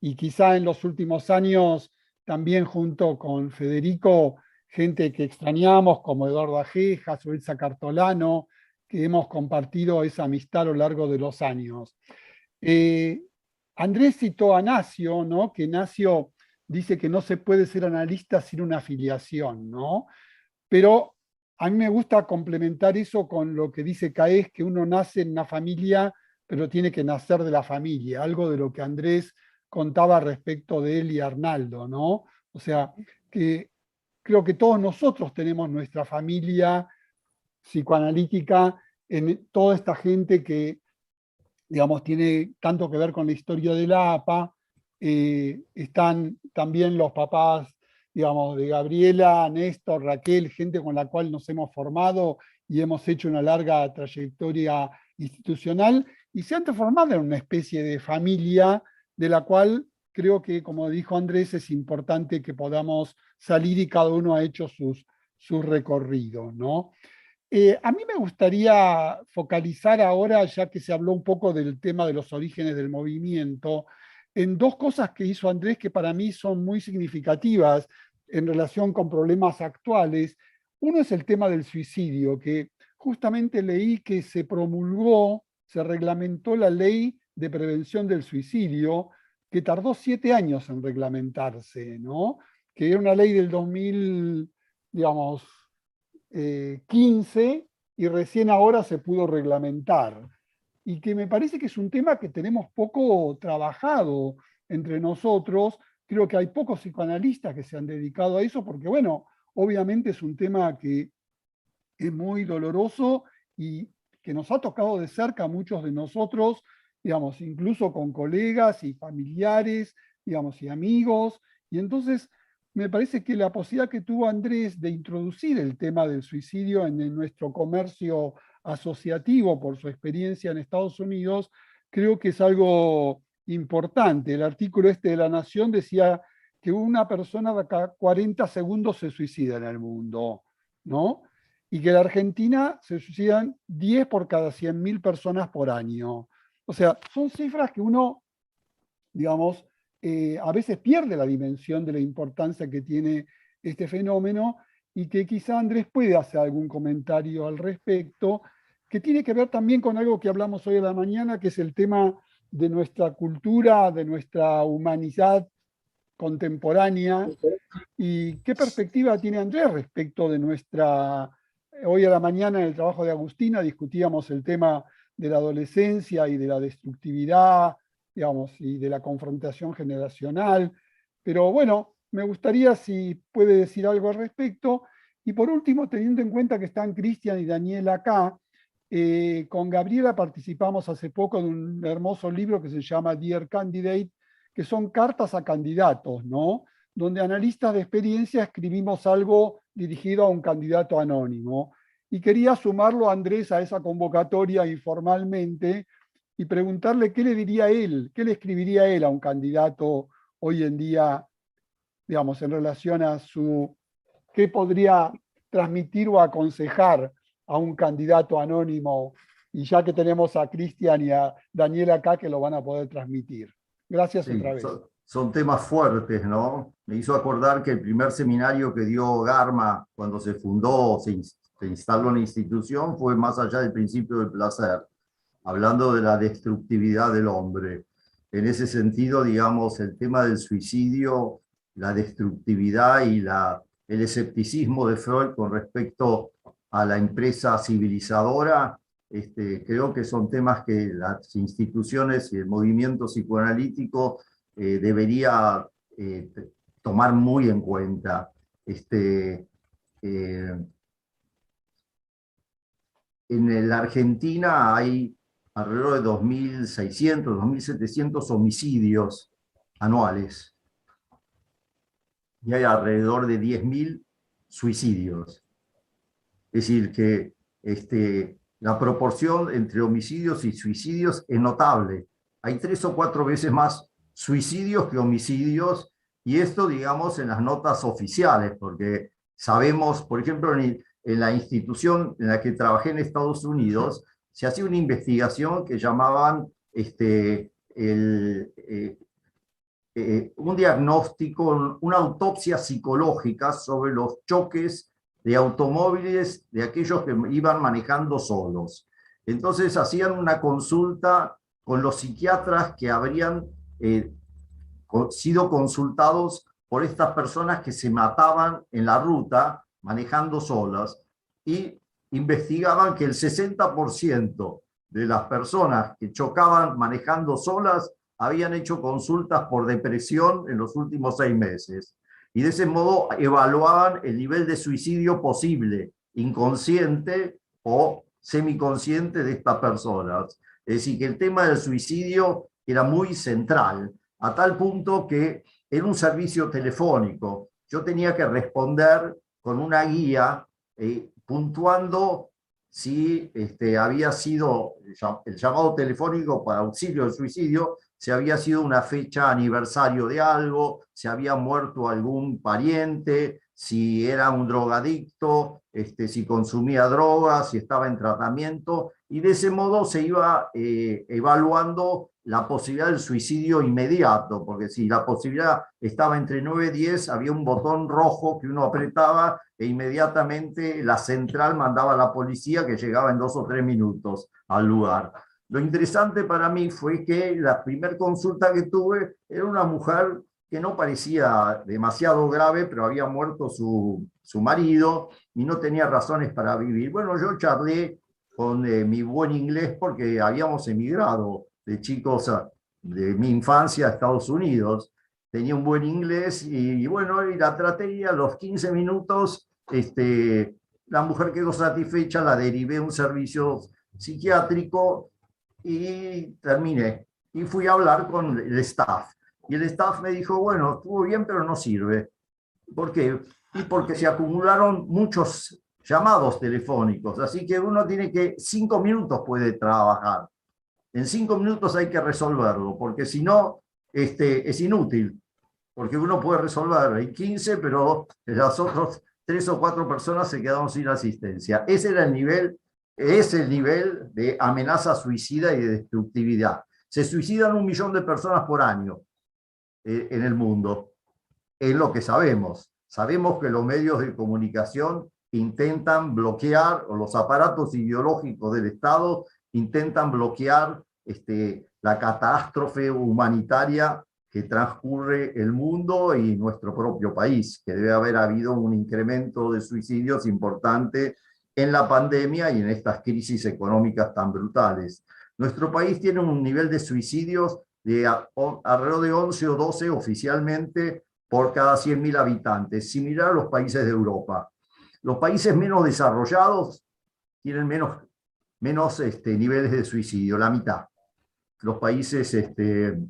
[SPEAKER 5] y quizá en los últimos años también junto con Federico, gente que extrañamos como Eduardo Ajejas o Elsa Cartolano, que hemos compartido esa amistad a lo largo de los años. Andrés citó a Nacio, ¿no? Que Nacio dice que no se puede ser analista sin una afiliación, ¿no? Pero a mí me gusta complementar eso con lo que dice Caes, que uno nace en una familia, pero tiene que nacer de la familia, algo de lo que Andrés contaba respecto de él y Arnaldo, ¿no? O sea, que creo que todos nosotros tenemos nuestra familia psicoanalítica en toda esta gente que, digamos, tiene tanto que ver con la historia de la APA. Están también los papás, digamos, de Gabriela, Néstor, Raquel, gente con la cual nos hemos formado y hemos hecho una larga trayectoria institucional y se han transformado en una especie de familia de la cual creo que, como dijo Andrés, es importante que podamos salir y cada uno ha hecho sus recorridos, ¿no? A mí me gustaría focalizar ahora, ya que se habló un poco del tema de los orígenes del movimiento, en dos cosas que hizo Andrés que para mí son muy significativas en relación con problemas actuales. Uno es el tema del suicidio, que justamente leí que se promulgó, se reglamentó la ley de prevención del suicidio, que tardó 7 años en reglamentarse, ¿no? Que era una ley del 2000, digamos, 15 y recién ahora se pudo reglamentar. Y que me parece que es un tema que tenemos poco trabajado entre nosotros. Creo que hay pocos psicoanalistas que se han dedicado a eso porque, bueno, obviamente es un tema que es muy doloroso y que nos ha tocado de cerca a muchos de nosotros, digamos, incluso con colegas y familiares, digamos, y amigos. Y entonces me parece que la posibilidad que tuvo Andrés de introducir el tema del suicidio en nuestro comercio asociativo por su experiencia en Estados Unidos, creo que es algo importante. El artículo este de La Nación decía que una persona de cada 40 segundos se suicida en el mundo, ¿no? Y que en la Argentina se suicidan 10 por cada 100.000 personas por año. O sea, son cifras que uno, digamos, a veces pierde la dimensión de la importancia que tiene este fenómeno y que quizá Andrés puede hacer algún comentario al respecto, que tiene que ver también con algo que hablamos hoy a la mañana, que es el tema de nuestra cultura, de nuestra humanidad contemporánea, y qué perspectiva tiene Andrés respecto de nuestra... Hoy a la mañana en el trabajo de Agustina discutíamos el tema de la adolescencia y de la destructividad, digamos, y de la confrontación generacional, pero bueno, me gustaría si puede decir algo al respecto. Y por último, teniendo en cuenta que están Cristian y Daniel acá, con Gabriela participamos hace poco de un hermoso libro que se llama Dear Candidate, que son cartas a candidatos, ¿no? Donde analistas de experiencia escribimos algo dirigido a un candidato anónimo. Y quería sumarlo a Andrés a esa convocatoria informalmente y preguntarle qué le diría él, qué le escribiría él a un candidato hoy en día, digamos, en relación a qué podría transmitir o aconsejar a un candidato anónimo, y ya que tenemos a Cristian y a Daniel acá que lo van a poder transmitir. Gracias
[SPEAKER 2] Sí,
[SPEAKER 5] otra vez.
[SPEAKER 2] son temas fuertes, ¿no? Me hizo acordar que el primer seminario que dio Garma cuando se fundó, se instaló en la institución, fue más allá del principio del placer, hablando de la destructividad del hombre. En ese sentido, digamos, el tema del suicidio, la destructividad y el escepticismo de Freud con respecto a la empresa civilizadora, creo que son temas que las instituciones y el movimiento psicoanalítico debería tomar muy en cuenta. En la Argentina hay alrededor de 2.600, 2.700 homicidios anuales y hay alrededor de 10.000 suicidios. Es decir, que la proporción entre homicidios y suicidios es notable. Hay 3 o 4 veces más suicidios que homicidios, y esto, digamos, en las notas oficiales, porque sabemos, por ejemplo, en la institución en la que trabajé en Estados Unidos, se hacía una investigación que llamaban un diagnóstico, una autopsia psicológica sobre los choques de automóviles de aquellos que iban manejando solos. Entonces hacían una consulta con los psiquiatras que habrían sido consultados por estas personas que se mataban en la ruta manejando solas, y investigaban que el 60% de las personas que chocaban manejando solas habían hecho consultas por depresión en los últimos 6 meses. Y de ese modo evaluaban el nivel de suicidio posible, inconsciente o semiconsciente de estas personas. Es decir, que el tema del suicidio era muy central, a tal punto que era un servicio telefónico. Yo tenía que responder con una guía puntuando si había sido el llamado telefónico para auxilio del suicidio, si había sido una fecha aniversario de algo, si había muerto algún pariente, si era un drogadicto, si consumía drogas, si estaba en tratamiento, y de ese modo se iba evaluando la posibilidad del suicidio inmediato, porque si la posibilidad estaba entre 9 y 10, había un botón rojo que uno apretaba e inmediatamente la central mandaba a la policía, que llegaba en 2 o 3 minutos al lugar. Lo interesante para mí fue que la primera consulta que tuve era una mujer que no parecía demasiado grave, pero había muerto su marido y no tenía razones para vivir. Bueno, yo charlé con mi buen inglés porque habíamos emigrado de chicos de mi infancia a Estados Unidos. Tenía un buen inglés y bueno, y la traté, y a los 15 minutos la mujer quedó satisfecha, la derivé a un servicio psiquiátrico y terminé. Y fui a hablar con el staff. Y el staff me dijo, bueno, estuvo bien, pero no sirve. ¿Por qué? Y porque se acumularon muchos llamados telefónicos, así que uno tiene que, 5 minutos puede trabajar. En 5 minutos hay que resolverlo, porque si no, es inútil, porque uno puede resolver en 15, pero las otras 3 o 4 personas se quedaron sin asistencia. Ese era el nivel, es el nivel de amenaza suicida y de destructividad. Se suicidan 1 millón de personas por año en el mundo, es lo que sabemos. Sabemos que los medios de comunicación intentan bloquear, o los aparatos ideológicos del Estado intentan bloquear la catástrofe humanitaria que transcurre el mundo y nuestro propio país, que debe haber habido un incremento de suicidios importante en la pandemia y en estas crisis económicas tan brutales. Nuestro país tiene un nivel de suicidios de alrededor de 11 o 12 oficialmente por cada 100.000 habitantes, similar a los países de Europa. Los países menos desarrollados tienen menos niveles de suicidio, la mitad. Los países de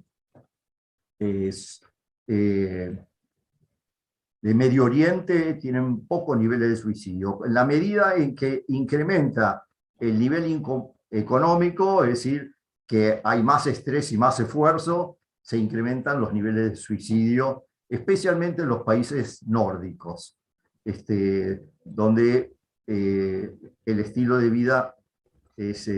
[SPEAKER 2] Medio Oriente tienen pocos niveles de suicidio. En la medida en que incrementa el nivel económico, es decir, que hay más estrés y más esfuerzo, se incrementan los niveles de suicidio, especialmente en los países nórdicos, donde el estilo de vida es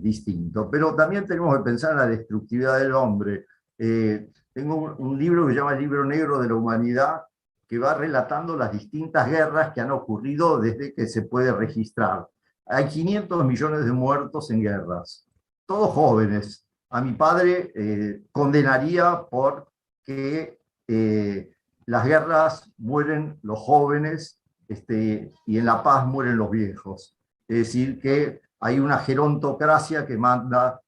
[SPEAKER 2] distinto. Pero también tenemos que pensar en la destructividad del hombre. Tengo un libro que se llama El Libro Negro de la Humanidad, que va relatando las distintas guerras que han ocurrido desde que se puede registrar. Hay 500 millones de muertos en guerras, todos jóvenes. A mi padre condenaría por que las guerras mueren los jóvenes y en la paz mueren los viejos. Es decir, que hay una gerontocracia que manda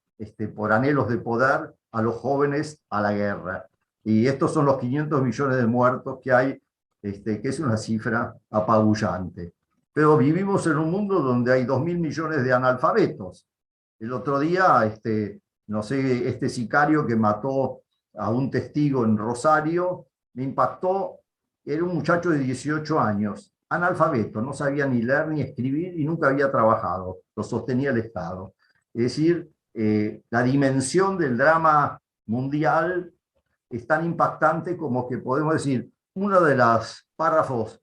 [SPEAKER 2] por anhelos de poder a los jóvenes a la guerra. Y estos son los 500 millones de muertos que hay, que es una cifra apabullante. Pero vivimos en un mundo donde hay 2.000 millones de analfabetos. El otro día, no sé, este sicario que mató a un testigo en Rosario, me impactó. Era un muchacho de 18 años, analfabeto, no sabía ni leer ni escribir y nunca había trabajado, lo sostenía el Estado. Es decir, la dimensión del drama mundial es tan impactante como que podemos decir, uno de los párrafos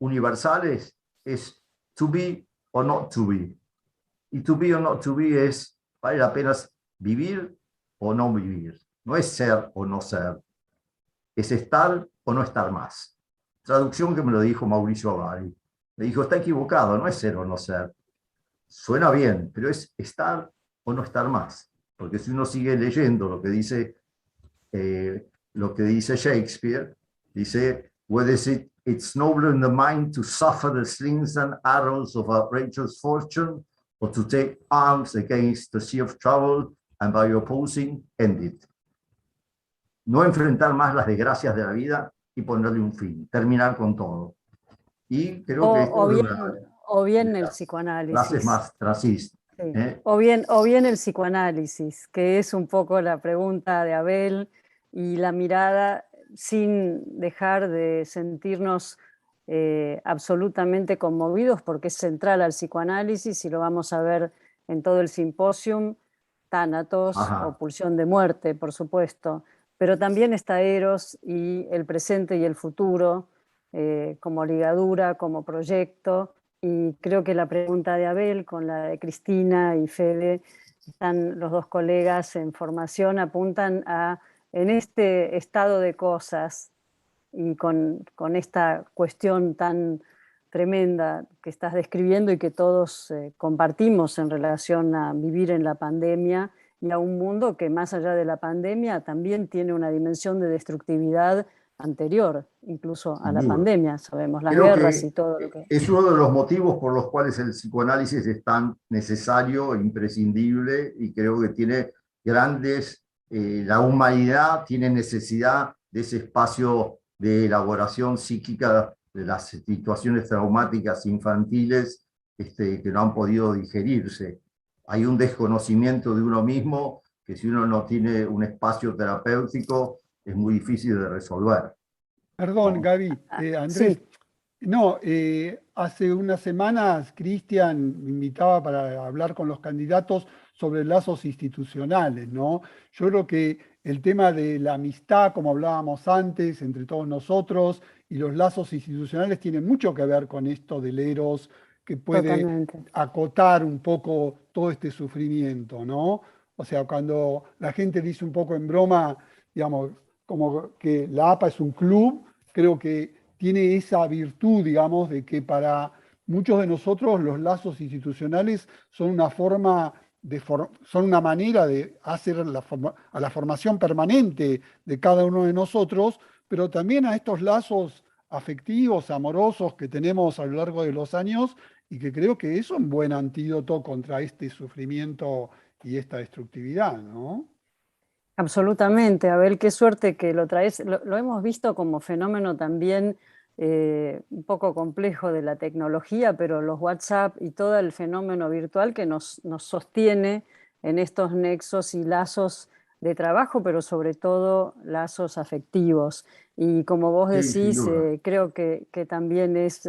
[SPEAKER 2] universales es to be or not to be. Y to be or not to be es, vale la pena vivir o no vivir. No es ser o no ser. Es estar o no estar más. Traducción que me lo dijo Mauricio Avari. Me dijo, está equivocado, no es ser o no ser. Suena bien, pero es estar o no estar más. Porque si uno sigue leyendo lo que dice Shakespeare, dice, whether it's nobler in the mind to suffer the slings and arrows of outrageous fortune, or to take arms against the sea of trouble, and by opposing, end it. No enfrentar más las desgracias de la vida y ponerle un fin, terminar con todo. Y creo que esto
[SPEAKER 1] o bien el psicoanálisis.
[SPEAKER 2] Clases más trasistas.
[SPEAKER 1] Sí. O bien el psicoanálisis, que es un poco la pregunta de Abel y la mirada sin dejar de sentirnos absolutamente conmovidos, porque es central al psicoanálisis y lo vamos a ver en todo el simposium, Tánatos o Pulsión de Muerte, por supuesto. Pero también está Eros y el presente y el futuro como ligadura, como proyecto. Y creo que la pregunta de Abel con la de Cristina y Fede, están los dos colegas en formación, apuntan a, en este estado de cosas y con esta cuestión tan tremenda que estás describiendo y que todos compartimos en relación a vivir en la pandemia, y a un mundo que más allá de la pandemia también tiene una dimensión de destructividad anterior, incluso a la pandemia, sabemos, las guerras y todo lo que...
[SPEAKER 2] Es uno de los motivos por los cuales el psicoanálisis es tan necesario, imprescindible, y creo que tiene grandes... la humanidad tiene necesidad de ese espacio de elaboración psíquica de las situaciones traumáticas infantiles que no han podido digerirse. hay un desconocimiento de uno mismo que si uno no tiene un espacio terapéutico es muy difícil de resolver.
[SPEAKER 5] Perdón,
[SPEAKER 2] ¿No?
[SPEAKER 5] Gaby, Andrés.
[SPEAKER 1] Sí,
[SPEAKER 5] No, hace unas semanas Cristian me invitaba para hablar con los candidatos sobre lazos institucionales, ¿no? Yo creo que el tema de la amistad, como hablábamos antes, entre todos nosotros, y los lazos institucionales tienen mucho que ver con esto del Eros, que puede
[SPEAKER 1] totalmente.
[SPEAKER 5] acotar un poco todo este sufrimiento, ¿no? O sea, cuando la gente dice un poco en broma, digamos, como que la APA es un club, creo que tiene esa virtud, digamos, de que para muchos de nosotros los lazos institucionales son una forma son una manera de hacer a la formación permanente de cada uno de nosotros, pero también a estos lazos afectivos, amorosos que tenemos a lo largo de los años y que creo que es un buen antídoto contra este sufrimiento y esta destructividad, ¿no?
[SPEAKER 1] Absolutamente, Abel, qué suerte que lo traes. Lo hemos visto como fenómeno también un poco complejo de la tecnología, pero los WhatsApp y todo el fenómeno virtual que nos sostiene en estos nexos y lazos de trabajo, pero sobre todo lazos afectivos. Y como vos
[SPEAKER 2] Sí, sin
[SPEAKER 1] decís,
[SPEAKER 2] duda.
[SPEAKER 1] creo que también es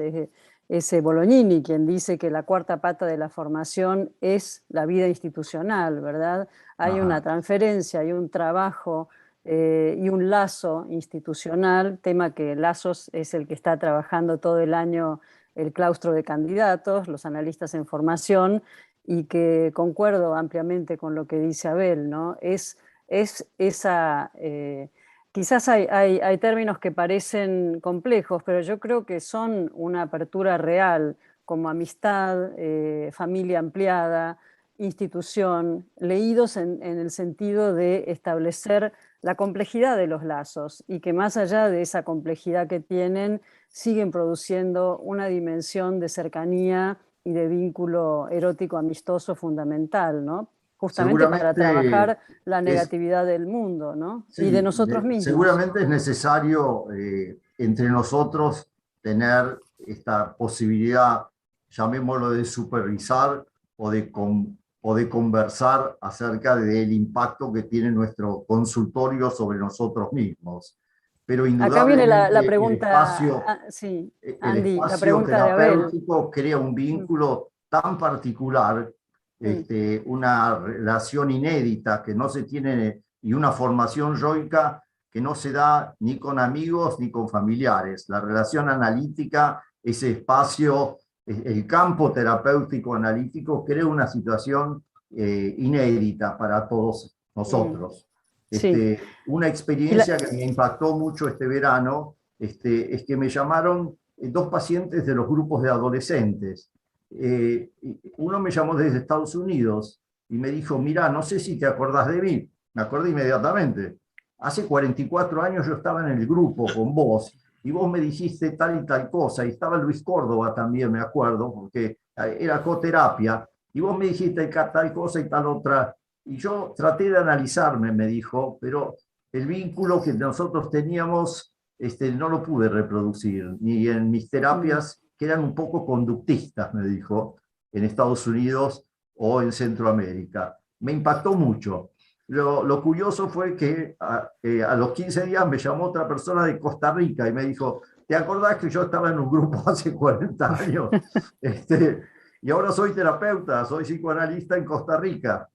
[SPEAKER 1] Bolognini quien dice que la cuarta pata de la formación es la vida institucional, ¿verdad? Hay una
[SPEAKER 2] Ajá.
[SPEAKER 1] transferencia, hay un trabajo y un lazo institucional, tema que Lazos es el que está trabajando todo el año el claustro de candidatos, los analistas en formación, y que concuerdo ampliamente con lo que dice Abel, ¿no? Es esa... quizás hay términos que parecen complejos, pero yo creo que son una apertura real, como amistad, familia ampliada, institución, leídos en el sentido de establecer la complejidad de los lazos y que más allá de esa complejidad que tienen, siguen produciendo una dimensión de cercanía y de vínculo erótico amistoso fundamental, ¿no? Justamente para
[SPEAKER 2] Seguramente
[SPEAKER 1] trabajar la
[SPEAKER 2] es,
[SPEAKER 1] negatividad del mundo, ¿no? Y de
[SPEAKER 2] sí,
[SPEAKER 1] nosotros mismos.
[SPEAKER 2] seguramente es necesario entre nosotros tener esta posibilidad, llamémoslo de supervisar o de conversar acerca del impacto que tiene nuestro consultorio sobre nosotros mismos. Pero
[SPEAKER 1] Acá viene la
[SPEAKER 2] indudablemente
[SPEAKER 1] pregunta, sí,
[SPEAKER 2] el
[SPEAKER 1] Andy, la
[SPEAKER 2] espacio
[SPEAKER 1] pregunta de Abel.
[SPEAKER 2] terapéutico crea un
[SPEAKER 1] Mm,
[SPEAKER 2] vínculo tan particular,
[SPEAKER 1] mm,
[SPEAKER 2] una relación inédita que no se tiene y una formación yoica que no se da ni con amigos ni con familiares. La relación analítica, ese espacio, el campo terapéutico analítico crea una situación inédita para todos
[SPEAKER 1] mm,
[SPEAKER 2] nosotros.
[SPEAKER 1] sí.
[SPEAKER 2] Una
[SPEAKER 1] Y la,
[SPEAKER 2] experiencia que me impactó mucho este verano es que me llamaron dos pacientes de los grupos de adolescentes. Uno me llamó desde Estados Unidos y me dijo, mira, no sé si te acordás de mí. Me acordé inmediatamente. Hace 44 años yo estaba en el grupo con vos y vos me dijiste tal y tal cosa, y estaba Luis Córdoba también, me acuerdo, porque era coterapia, y vos me dijiste tal cosa y tal otra, y yo traté de analizarme, me dijo, pero el vínculo que nosotros teníamos no lo pude reproducir, ni en mis
[SPEAKER 1] mm,
[SPEAKER 2] terapias, que eran un poco conductistas, me dijo, en Estados Unidos o en Centroamérica. Me impactó mucho. Lo curioso fue que a los 15 días me llamó otra persona de Costa Rica y me dijo, ¿te acordás que yo estaba en un grupo hace 40 años? Y ahora soy terapeuta, soy psicoanalista en Costa Rica.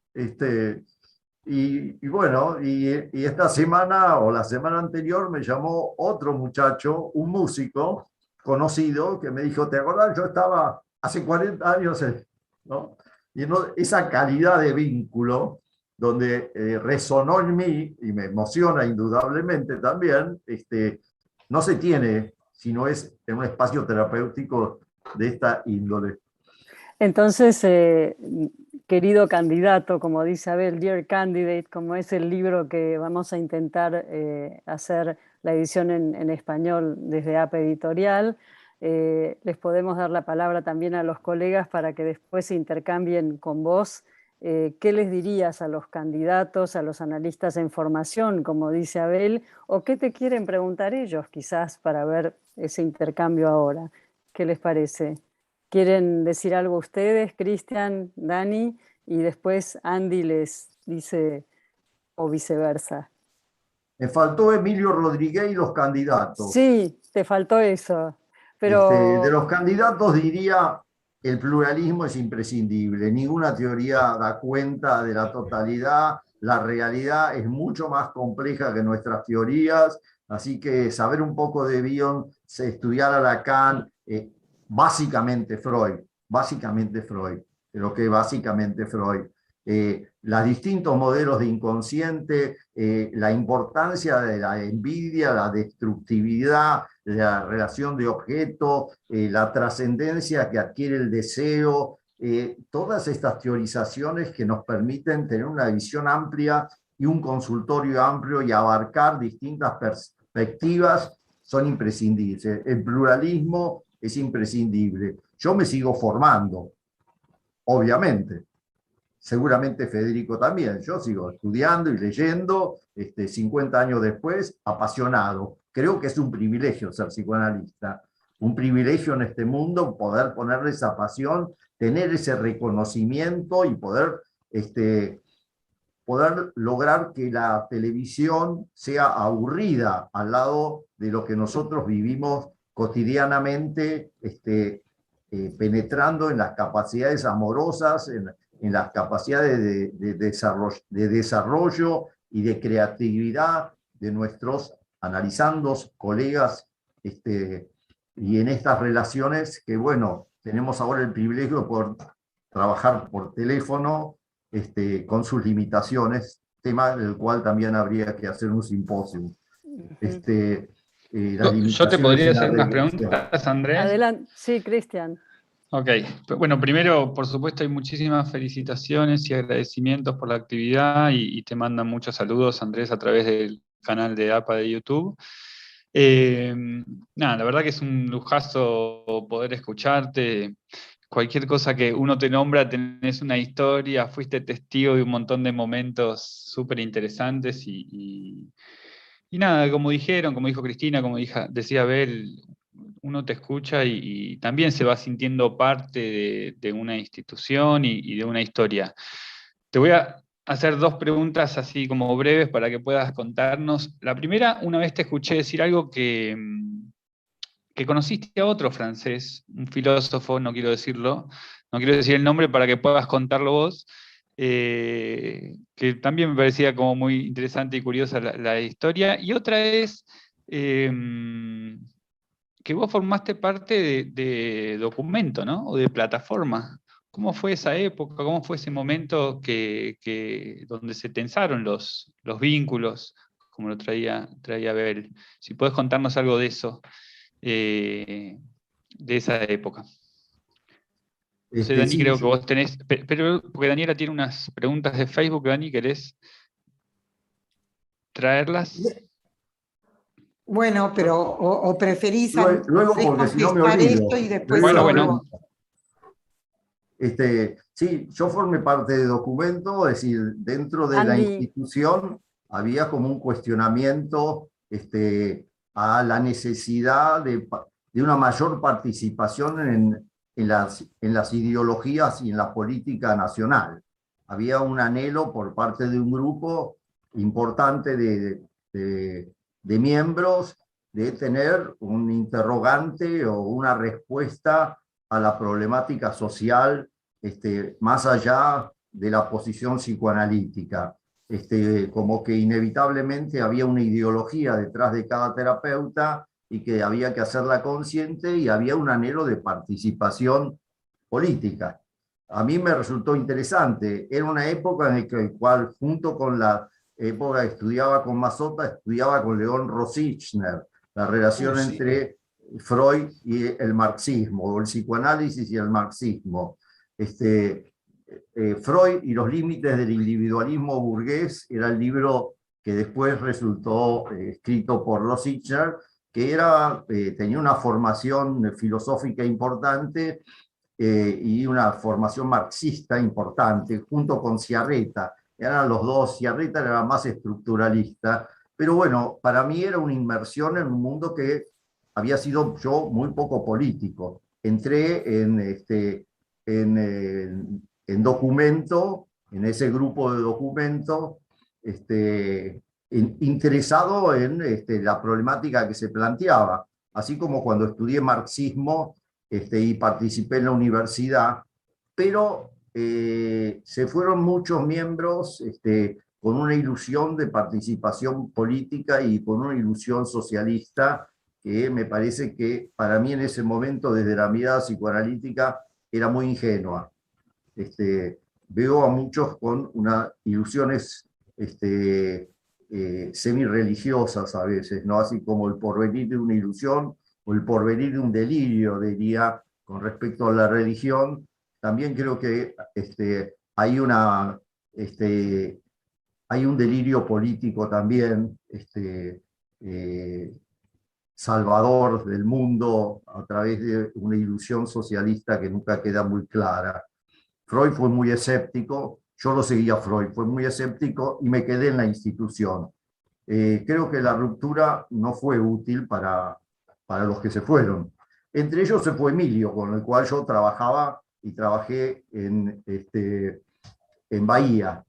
[SPEAKER 2] Y bueno, y esta semana o la semana anterior me llamó otro muchacho, un músico conocido, que me dijo, ¿te acordás? Yo estaba hace 40 años, ¿no? Y no, esa calidad de vínculo, donde resonó en mí y me emociona indudablemente también, no se tiene si no es en un espacio terapéutico de esta índole.
[SPEAKER 1] Entonces, querido candidato, como dice Abel, Dear Candidate, como es el libro que vamos a intentar hacer la edición en español desde APA Editorial, les podemos dar la palabra también a los colegas para que después se intercambien con vos. ¿Qué les dirías a los candidatos, a los analistas en formación, como dice Abel, o qué te quieren preguntar ellos quizás para ver ese intercambio ahora? ¿Qué les parece? ¿Quieren decir algo ustedes, Cristian, Dani? y después Andy les dice, o viceversa.
[SPEAKER 2] Me faltó Emilio Rodríguez y los candidatos.
[SPEAKER 1] Sí, te faltó eso.
[SPEAKER 2] De
[SPEAKER 1] Pero
[SPEAKER 2] los candidatos diría, el pluralismo es imprescindible. Ninguna teoría da cuenta de la totalidad. La realidad es mucho más compleja que nuestras teorías. Así que saber un poco de Bion, estudiar a Lacan, básicamente Freud, lo que básicamente Freud. Los distintos modelos de inconsciente, la importancia de la envidia, la destructividad, la relación de objeto, la trascendencia que adquiere el deseo, todas estas teorizaciones que nos permiten tener una visión amplia y un consultorio amplio y abarcar distintas perspectivas son imprescindibles. El pluralismo es imprescindible. Yo me sigo formando, obviamente. Seguramente Federico también. Yo sigo estudiando y leyendo, 50 años después, apasionado. Creo que es un privilegio ser psicoanalista, un privilegio en este mundo poder ponerle esa pasión, tener ese reconocimiento y poder lograr que la televisión sea aburrida al lado de lo que nosotros vivimos cotidianamente, penetrando en las capacidades amorosas, en las capacidades de desarrollo y de creatividad de nuestros analizandos, colegas, y en estas relaciones que, bueno, tenemos ahora el privilegio de poder trabajar por teléfono, con sus limitaciones, tema del cual también habría que hacer un simposio.
[SPEAKER 6] Yo te podría hacer unas preguntas, Andrés.
[SPEAKER 1] Adelante, sí, Cristian.
[SPEAKER 6] Ok, bueno, primero, por supuesto, hay muchísimas felicitaciones y agradecimientos por la actividad y te mandan muchos saludos, Andrés, a través del canal de APA de YouTube. Nada, la verdad que es un lujazo poder escucharte. Cualquier cosa que uno te nombra, tenés una historia, fuiste testigo de un montón de momentos súper interesantes y nada, como dijeron, como dijo Cristina, como decía Abel, uno te escucha y también se va sintiendo parte de una institución y de una historia. Te voy a hacer dos preguntas así como breves para que puedas contarnos. La primera, una vez te escuché decir algo que conociste a otro francés, un filósofo, no quiero decirlo, no quiero decir el nombre para que puedas contarlo vos, que también me parecía como muy interesante y curiosa la historia. Y otra es que vos formaste parte de Documento, ¿no? O de Plataforma. ¿Cómo fue esa época? ¿Cómo fue ese momento donde se tensaron los vínculos, como lo traía Abel? Si podés contarnos algo de eso, de esa época. No sé, Dani,
[SPEAKER 2] Sí,
[SPEAKER 6] creo que vos tenés, pero porque Daniela tiene unas preguntas de Facebook, Dani, ¿querés traerlas?
[SPEAKER 7] Bueno, pero o preferís
[SPEAKER 2] luego porque si no me
[SPEAKER 7] contestar
[SPEAKER 2] olvido.
[SPEAKER 7] esto y después
[SPEAKER 6] Bueno.
[SPEAKER 2] Sí, yo formé parte de Documento, es decir, dentro de la institución había como un cuestionamiento a la necesidad de una mayor participación en las ideologías y en la política nacional. Había un anhelo por parte de un grupo importante de miembros de tener un interrogante o una respuesta a la problemática social, más allá de la posición psicoanalítica. Como que inevitablemente había una ideología detrás de cada terapeuta y que había que hacerla consciente y había un anhelo de participación política. A mí me resultó interesante. Era una época en la cual, junto con la época que estudiaba con Mazzotta, estudiaba con León Rosichner, la relación entre Freud y el marxismo, o el psicoanálisis y el marxismo. Freud y los límites del individualismo burgués era el libro que después resultó escrito por Rosichner, que tenía una formación filosófica importante y una formación marxista importante, junto con Ciarreta. Eran los dos, Ciarreta era más estructuralista, pero bueno, para mí era una inmersión en un mundo que había sido yo muy poco político. Entré en en documento, en ese grupo de documento, interesado en la problemática que se planteaba, así como cuando estudié marxismo y participé en la universidad, pero se fueron muchos miembros con una ilusión de participación política y con una ilusión socialista que me parece que para mí en ese momento, desde la mirada psicoanalítica, era muy ingenua. Veo a muchos con unas ilusiones semi-religiosas a veces, ¿no? Así como el porvenir de una ilusión o el porvenir de un delirio, diría, con respecto a la religión. También creo que hay un delirio político también, salvador del mundo a través de una ilusión socialista que nunca queda muy clara. Freud fue muy escéptico, yo lo seguía a Freud, fue muy escéptico y me quedé en la institución. Creo que la ruptura no fue útil para los que se fueron. Entre ellos se fue Emilio, con el cual yo trabajaba y trabajé en Bahía.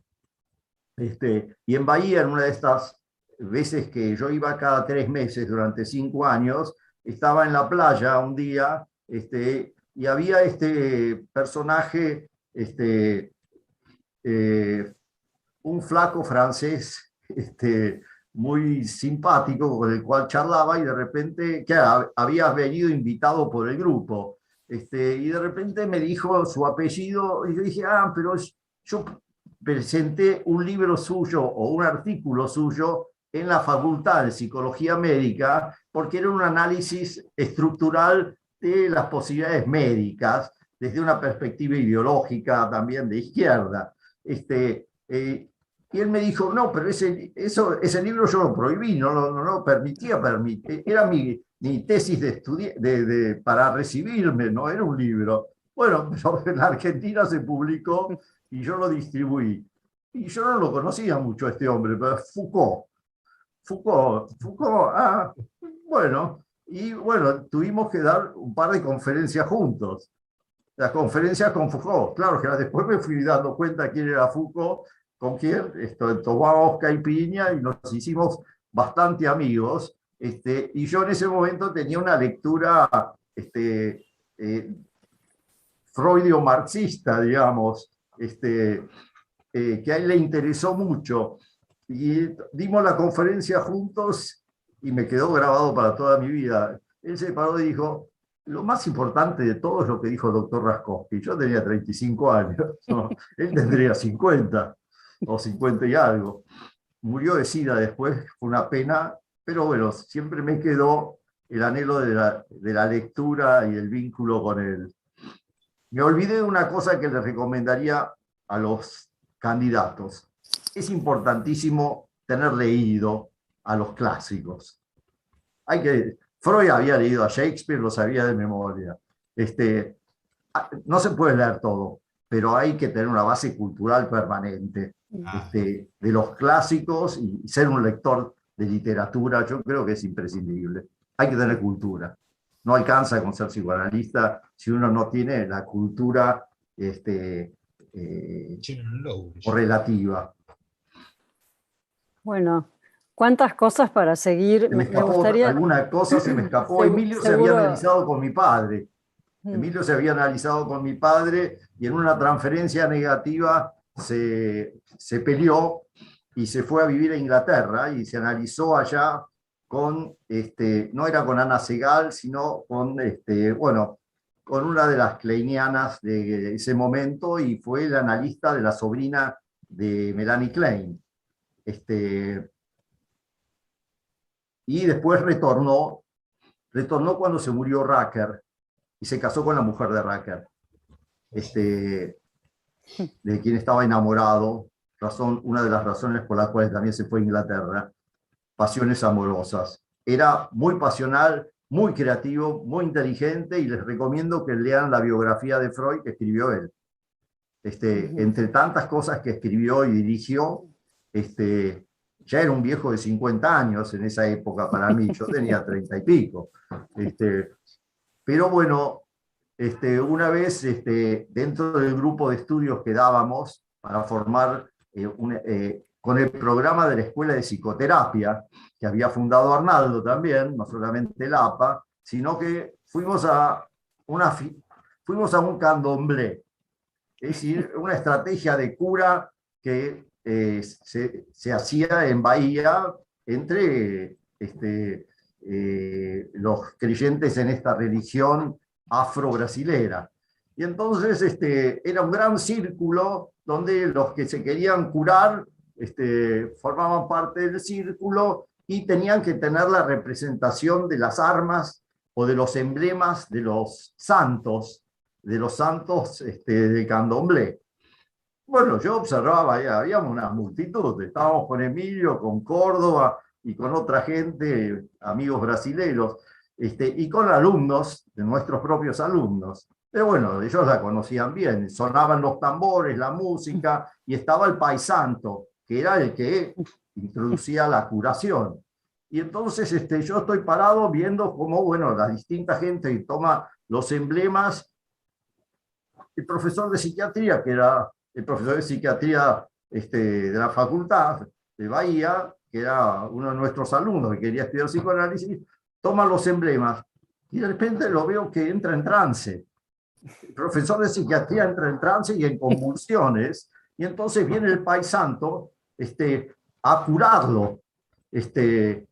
[SPEAKER 2] Y en Bahía, en una de estas veces que yo iba cada 3 meses durante 5 años, estaba en la playa un día y había este personaje, un flaco francés muy simpático con el cual charlaba y de repente, que había venido invitado por el grupo, y de repente me dijo su apellido y yo dije, pero yo presenté un libro suyo o un artículo suyo en la Facultad de Psicología Médica porque era un análisis estructural de las posibilidades médicas desde una perspectiva ideológica también de izquierda. Y él me dijo, no, pero ese libro yo lo prohibí, no lo permitía, era mi tesis para recibirme, no era un libro. Bueno, pero en la Argentina se publicó y yo lo distribuí. Y yo no lo conocía mucho a este hombre, pero Foucault, bueno, y bueno, tuvimos que dar un par de conferencias juntos. Las conferencias con Foucault, claro que después me fui dando cuenta quién era Foucault, con quien tomábamos caipirinha y nos hicimos bastante amigos. Y yo en ese momento tenía una lectura freudio-marxista, digamos, que a él le interesó mucho. Y dimos la conferencia juntos y me quedó grabado para toda mi vida. Él se paró y dijo, lo más importante de todo es lo que dijo el doctor Raskowski. Yo tenía 35 años, ¿no? Él tendría 50 o 50 y algo. Murió de SIDA después, fue una pena, pero bueno, siempre me quedó el anhelo de la lectura y el vínculo con él. Me olvidé de una cosa que le recomendaría a los candidatos. Es importantísimo tener leído a los clásicos. Freud había leído a Shakespeare, lo sabía de memoria. No se puede leer todo, pero hay que tener una base cultural permanente de los clásicos y ser un lector de literatura. Yo creo que es imprescindible. Hay que tener cultura. No alcanza con ser psicoanalista si uno no tiene la cultura relativa.
[SPEAKER 1] Bueno, cuántas cosas para seguir.
[SPEAKER 2] Me gustaría... Alguna cosa se me escapó. Emilio se había analizado con mi padre. Emilio se había analizado con mi padre y en una transferencia negativa se peleó y se fue a vivir a Inglaterra y se analizó allá con, no era con Ana Segal, sino con, con una de las kleinianas de ese momento y fue el analista de la sobrina de Melanie Klein. Y después retornó cuando se murió Racker y se casó con la mujer de Racker, de quien estaba enamorado, una de las razones por las cuales también se fue a Inglaterra, pasiones amorosas. Era muy pasional, muy creativo, muy inteligente y les recomiendo que lean la biografía de Freud que escribió él. Entre tantas cosas que escribió y dirigió, ya era un viejo de 50 años en esa época para mí, yo tenía 30 y pico. Pero bueno, una vez dentro del grupo de estudios que dábamos para formar con el programa de la Escuela de Psicoterapia, que había fundado Arnaldo también, no solamente el APA, sino que fuimos a un candomblé, es decir, una estrategia de cura que se hacía en Bahía entre los creyentes en esta religión afro-brasilera. Y entonces era un gran círculo donde los que se querían curar formaban parte del círculo y tenían que tener la representación de las armas o de los emblemas de los santos de candomblé. Bueno, yo observaba, habíamos una multitud, estábamos con Emilio, con Córdoba y con otra gente, amigos brasileños, y con alumnos, de nuestros propios alumnos. Pero bueno, ellos la conocían bien, sonaban los tambores, la música, y estaba el paisanto, que era el que introducía la curación. Y entonces yo estoy parado viendo cómo, bueno, la distinta gente toma los emblemas. El profesor de psiquiatría, que era el profesor de psiquiatría de la facultad de Bahía, que era uno de nuestros alumnos que quería estudiar psicoanálisis, toma los emblemas y de repente lo veo que entra en trance. El profesor de psiquiatría entra en trance y en convulsiones, y entonces viene el paisanto a curarlo,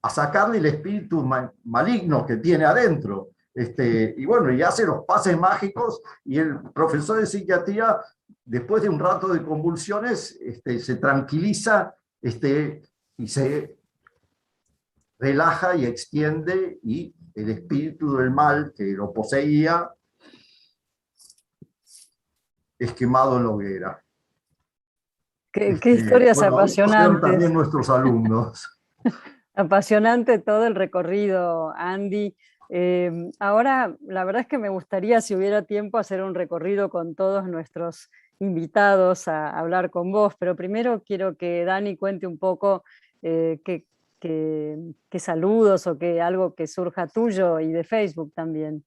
[SPEAKER 2] a sacarle el espíritu maligno que tiene adentro. Y bueno, y hace los pases mágicos, y el profesor de psiquiatría, después de un rato de convulsiones, se tranquiliza y se relaja y extiende, y el espíritu del mal que lo poseía es quemado en la hoguera.
[SPEAKER 1] Qué historias
[SPEAKER 2] bueno,
[SPEAKER 1] apasionantes.
[SPEAKER 2] También nuestros alumnos.
[SPEAKER 1] Apasionante todo el recorrido, Andy. Ahora, la verdad es que me gustaría, si hubiera tiempo, hacer un recorrido con todos nuestros invitados a hablar con vos, pero primero quiero que Dani cuente un poco qué saludos o algo que surja tuyo y de Facebook también.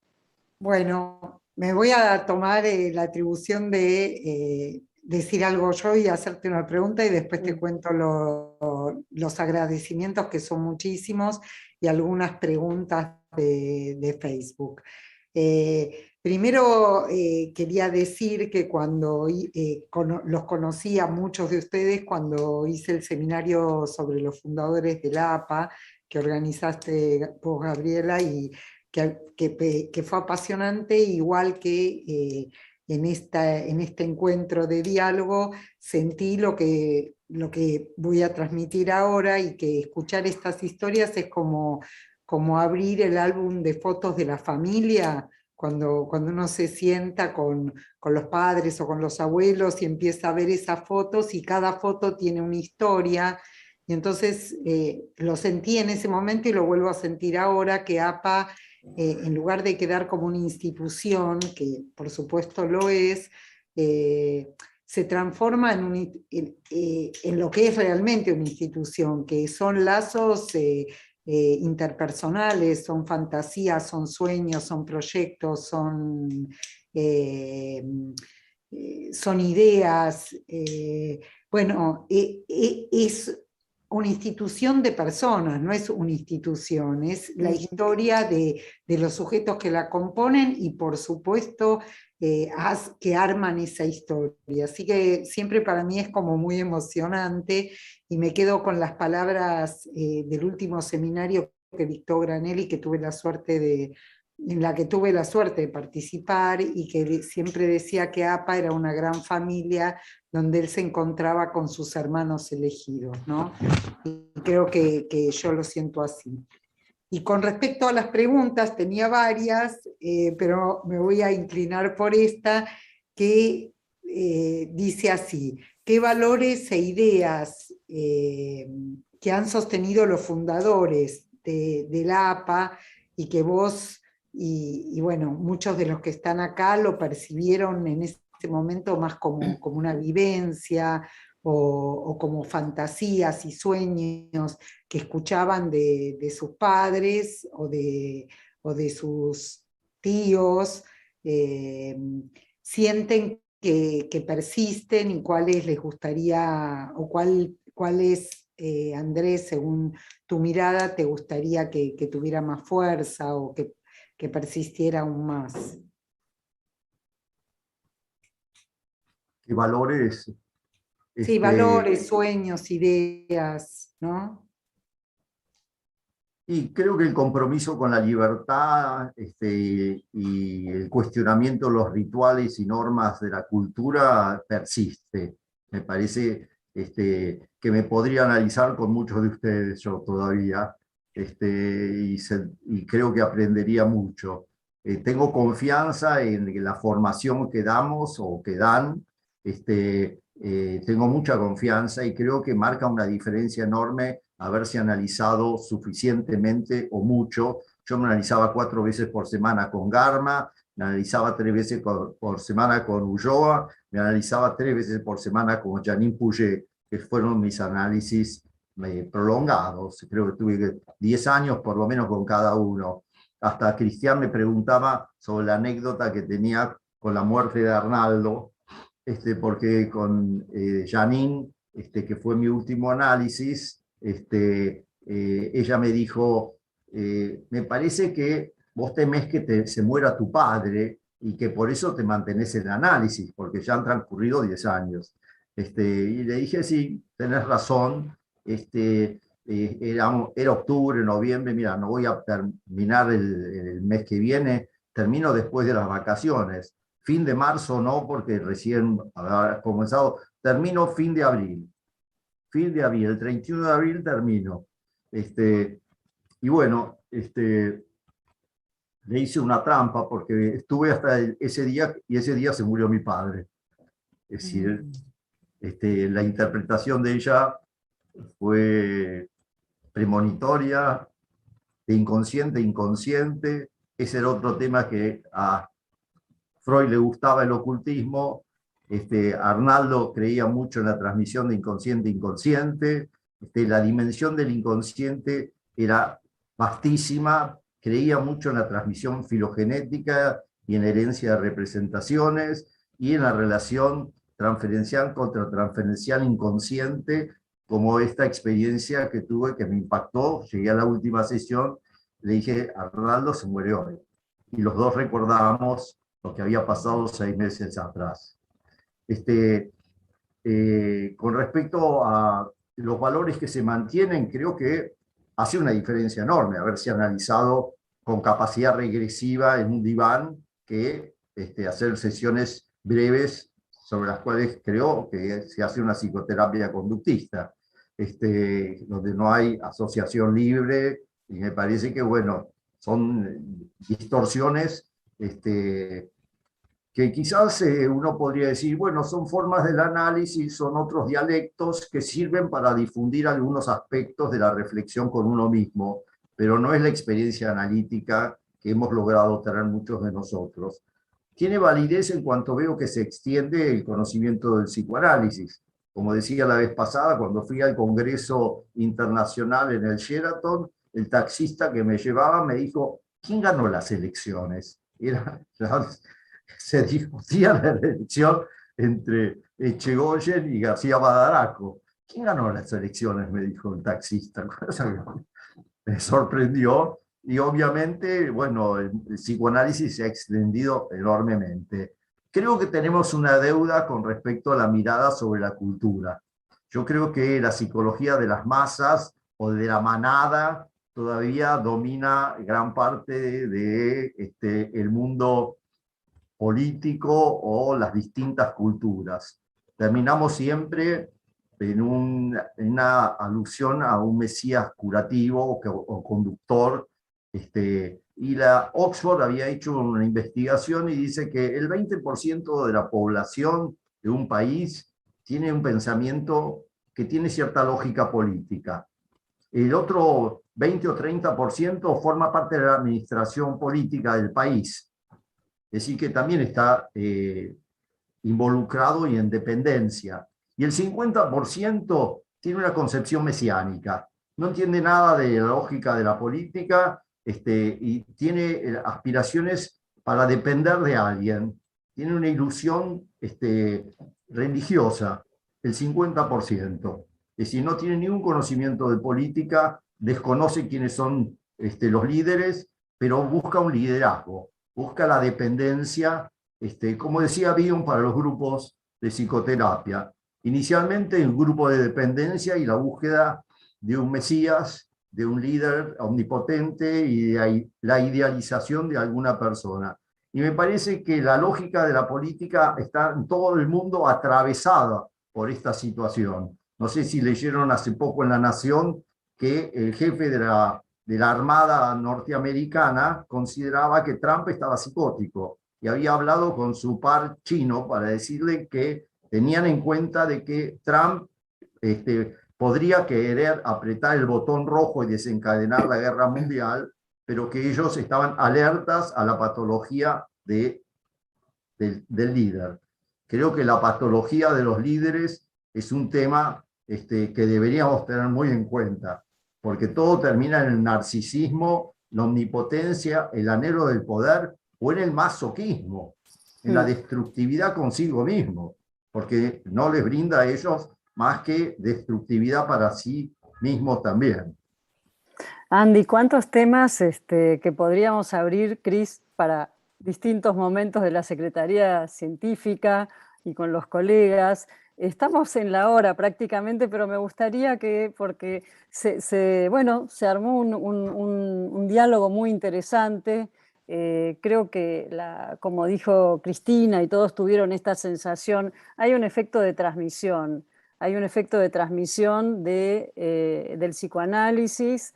[SPEAKER 7] Bueno, me voy a tomar la atribución de decir algo yo y hacerte una pregunta, y después te cuento los agradecimientos, que son muchísimos, y algunas preguntas de Facebook. Primero quería decir que cuando los conocí a muchos de ustedes cuando hice el seminario sobre los fundadores de la APA, que organizaste vos, Gabriela, y que fue apasionante, igual que en este encuentro de diálogo sentí lo que voy a transmitir ahora, y que escuchar estas historias es como abrir el álbum de fotos de la familia, cuando uno se sienta con los padres o con los abuelos y empieza a ver esas fotos, y cada foto tiene una historia. Y entonces lo sentí en ese momento y lo vuelvo a sentir ahora, que APA, en lugar de quedar como una institución, que por supuesto lo es, se transforma en lo que es realmente una institución, que son lazos interpersonales, son fantasías, son sueños, son proyectos, son ideas. Bueno, es una institución de personas, no es una institución, es la historia de los sujetos que la componen, y por supuesto que arman esa historia. Así que siempre para mí es como muy emocionante, y me quedo con las palabras del último seminario que dictó Granelli, en la que tuve la suerte de participar, y que siempre decía que APA era una gran familia donde él se encontraba con sus hermanos elegidos, ¿no? Y creo que yo lo siento así. Y con respecto a las preguntas, tenía varias, pero me voy a inclinar por esta, que dice así: ¿qué valores e ideas que han sostenido los fundadores de la APA, y que vos y bueno, muchos de los que están acá lo percibieron en ese momento más como una vivencia, o como fantasías y sueños que escuchaban de sus padres o de sus tíos, sienten que persisten y cuáles les gustaría, o cuáles, Andrés, según tu mirada, te gustaría que tuviera más fuerza o que persistiera aún más.
[SPEAKER 2] ¿Qué valores?
[SPEAKER 7] Sí, valores, sueños, ideas, ¿no?
[SPEAKER 2] Y creo que el compromiso con la libertad y el cuestionamiento de los rituales y normas de la cultura persiste. Me parece que me podría analizar con muchos de ustedes yo todavía, y creo que aprendería mucho. Tengo confianza en la formación que damos o que dan. Tengo mucha confianza y creo que marca una diferencia enorme haberse analizado suficientemente o mucho. Yo me analizaba 4 veces por semana con Garma, me analizaba 3 veces por semana con Ulloa, me analizaba 3 veces por semana con Janine Pouget, que fueron mis análisis prolongados. Creo que tuve 10 años por lo menos con cada uno. Hasta Cristian me preguntaba sobre la anécdota que tenía con la muerte de Arnaldo, porque con Janine, que fue mi último análisis, ella me dijo, me parece que vos temés que se muera tu padre y que por eso te mantenés en el análisis, porque ya han transcurrido 10 años. Y le dije, sí, tenés razón, era octubre, noviembre, mira, no voy a terminar el mes que viene, termino después de las vacaciones. Fin de marzo no, porque recién había comenzado, termino fin de abril. Fin de abril, el 31 de abril termino. Y bueno, le hice una trampa porque estuve hasta ese día y ese día se murió mi padre. Es decir, la interpretación de ella fue premonitoria, de inconsciente a inconsciente. Ese era otro tema que a Freud le gustaba, el ocultismo. Arnaldo creía mucho en la transmisión de inconsciente a inconsciente. La dimensión del inconsciente era vastísima, creía mucho en la transmisión filogenética y en la herencia de representaciones y en la relación transferencial contra transferencial inconsciente, como esta experiencia que tuve que me impactó. Llegué a la última sesión, le dije, Arnaldo se muere hoy. Y los dos recordábamos lo que había pasado 6 meses atrás. Con respecto a los valores que se mantienen, creo que hace una diferencia enorme haberse analizado con capacidad regresiva en un diván que hacer sesiones breves sobre las cuales creo que se hace una psicoterapia conductista, donde no hay asociación libre, y me parece que, bueno, son distorsiones que quizás uno podría decir, bueno, son formas del análisis, son otros dialectos que sirven para difundir algunos aspectos de la reflexión con uno mismo, pero no es la experiencia analítica que hemos logrado tener muchos de nosotros. Tiene validez en cuanto veo que se extiende el conocimiento del psicoanálisis. Como decía la vez pasada, cuando fui al Congreso Internacional en el Sheraton, el taxista que me llevaba me dijo, ¿quién ganó las elecciones? Se discutía la elección entre Echegoyen y García Badaraco. ¿Quién ganó las elecciones?, me dijo el taxista. Me sorprendió y obviamente, bueno, el psicoanálisis se ha extendido enormemente. Creo que tenemos una deuda con respecto a la mirada sobre la cultura. Yo creo que la psicología de las masas o de la manada todavía domina gran parte el mundo político o las distintas culturas. Terminamos siempre en una alusión a un mesías curativo o conductor. Y la Oxford había hecho una investigación y dice que el 20% de la población de un país tiene un pensamiento que tiene cierta lógica política. El otro 20 o 30% forma parte de la administración política del país. Es decir, que también está involucrado y en dependencia. Y el 50% tiene una concepción mesiánica. No entiende nada de la lógica de la política y tiene aspiraciones para depender de alguien. Tiene una ilusión religiosa, el 50%. Es decir, no tiene ningún conocimiento de política, desconoce quiénes son los líderes, pero busca un liderazgo, busca la dependencia, como decía Bion, para los grupos de psicoterapia. Inicialmente un grupo de dependencia y la búsqueda de un mesías, de un líder omnipotente y de la idealización de alguna persona. Y me parece que la lógica de la política está en todo el mundo atravesada por esta situación. No sé si leyeron hace poco en La Nación que el jefe de la Armada norteamericana consideraba que Trump estaba psicótico y había hablado con su par chino para decirle que tenían en cuenta de que Trump podría querer apretar el botón rojo y desencadenar la guerra mundial, pero que ellos estaban alertas a la patología del líder. Creo que la patología de los líderes es un tema que deberíamos tener muy en cuenta, porque todo termina en el narcisismo, la omnipotencia, el anhelo del poder o en el masoquismo, en la destructividad consigo mismo, porque no les brinda a ellos más que destructividad para sí mismos también.
[SPEAKER 1] Andy, ¿cuántos temas que podríamos abrir, Cris, para distintos momentos de la Secretaría Científica y con los colegas? Estamos en la hora prácticamente, pero me gustaría que, porque se armó un diálogo muy interesante. Creo que, como dijo Cristina y todos tuvieron esta sensación, hay un efecto de transmisión. Hay un efecto de transmisión del psicoanálisis,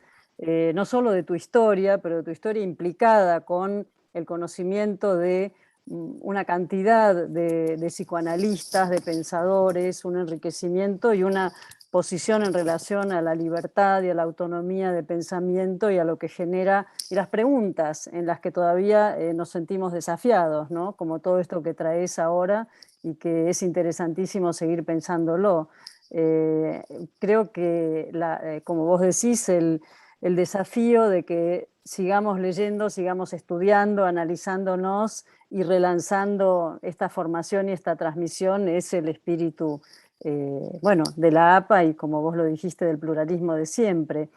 [SPEAKER 1] no solo de tu historia, pero de tu historia implicada con el conocimiento de una cantidad de psicoanalistas, de pensadores, un enriquecimiento y una posición en relación a la libertad y a la autonomía de pensamiento y a lo que genera, y las preguntas en las que todavía nos sentimos desafiados, ¿no? Como todo esto que traes ahora y que es interesantísimo seguir pensándolo. Creo que, como vos decís, el desafío de que sigamos leyendo, sigamos estudiando, analizándonos y relanzando esta formación y esta transmisión es el espíritu de la APA y, como vos lo dijiste, del pluralismo de siempre.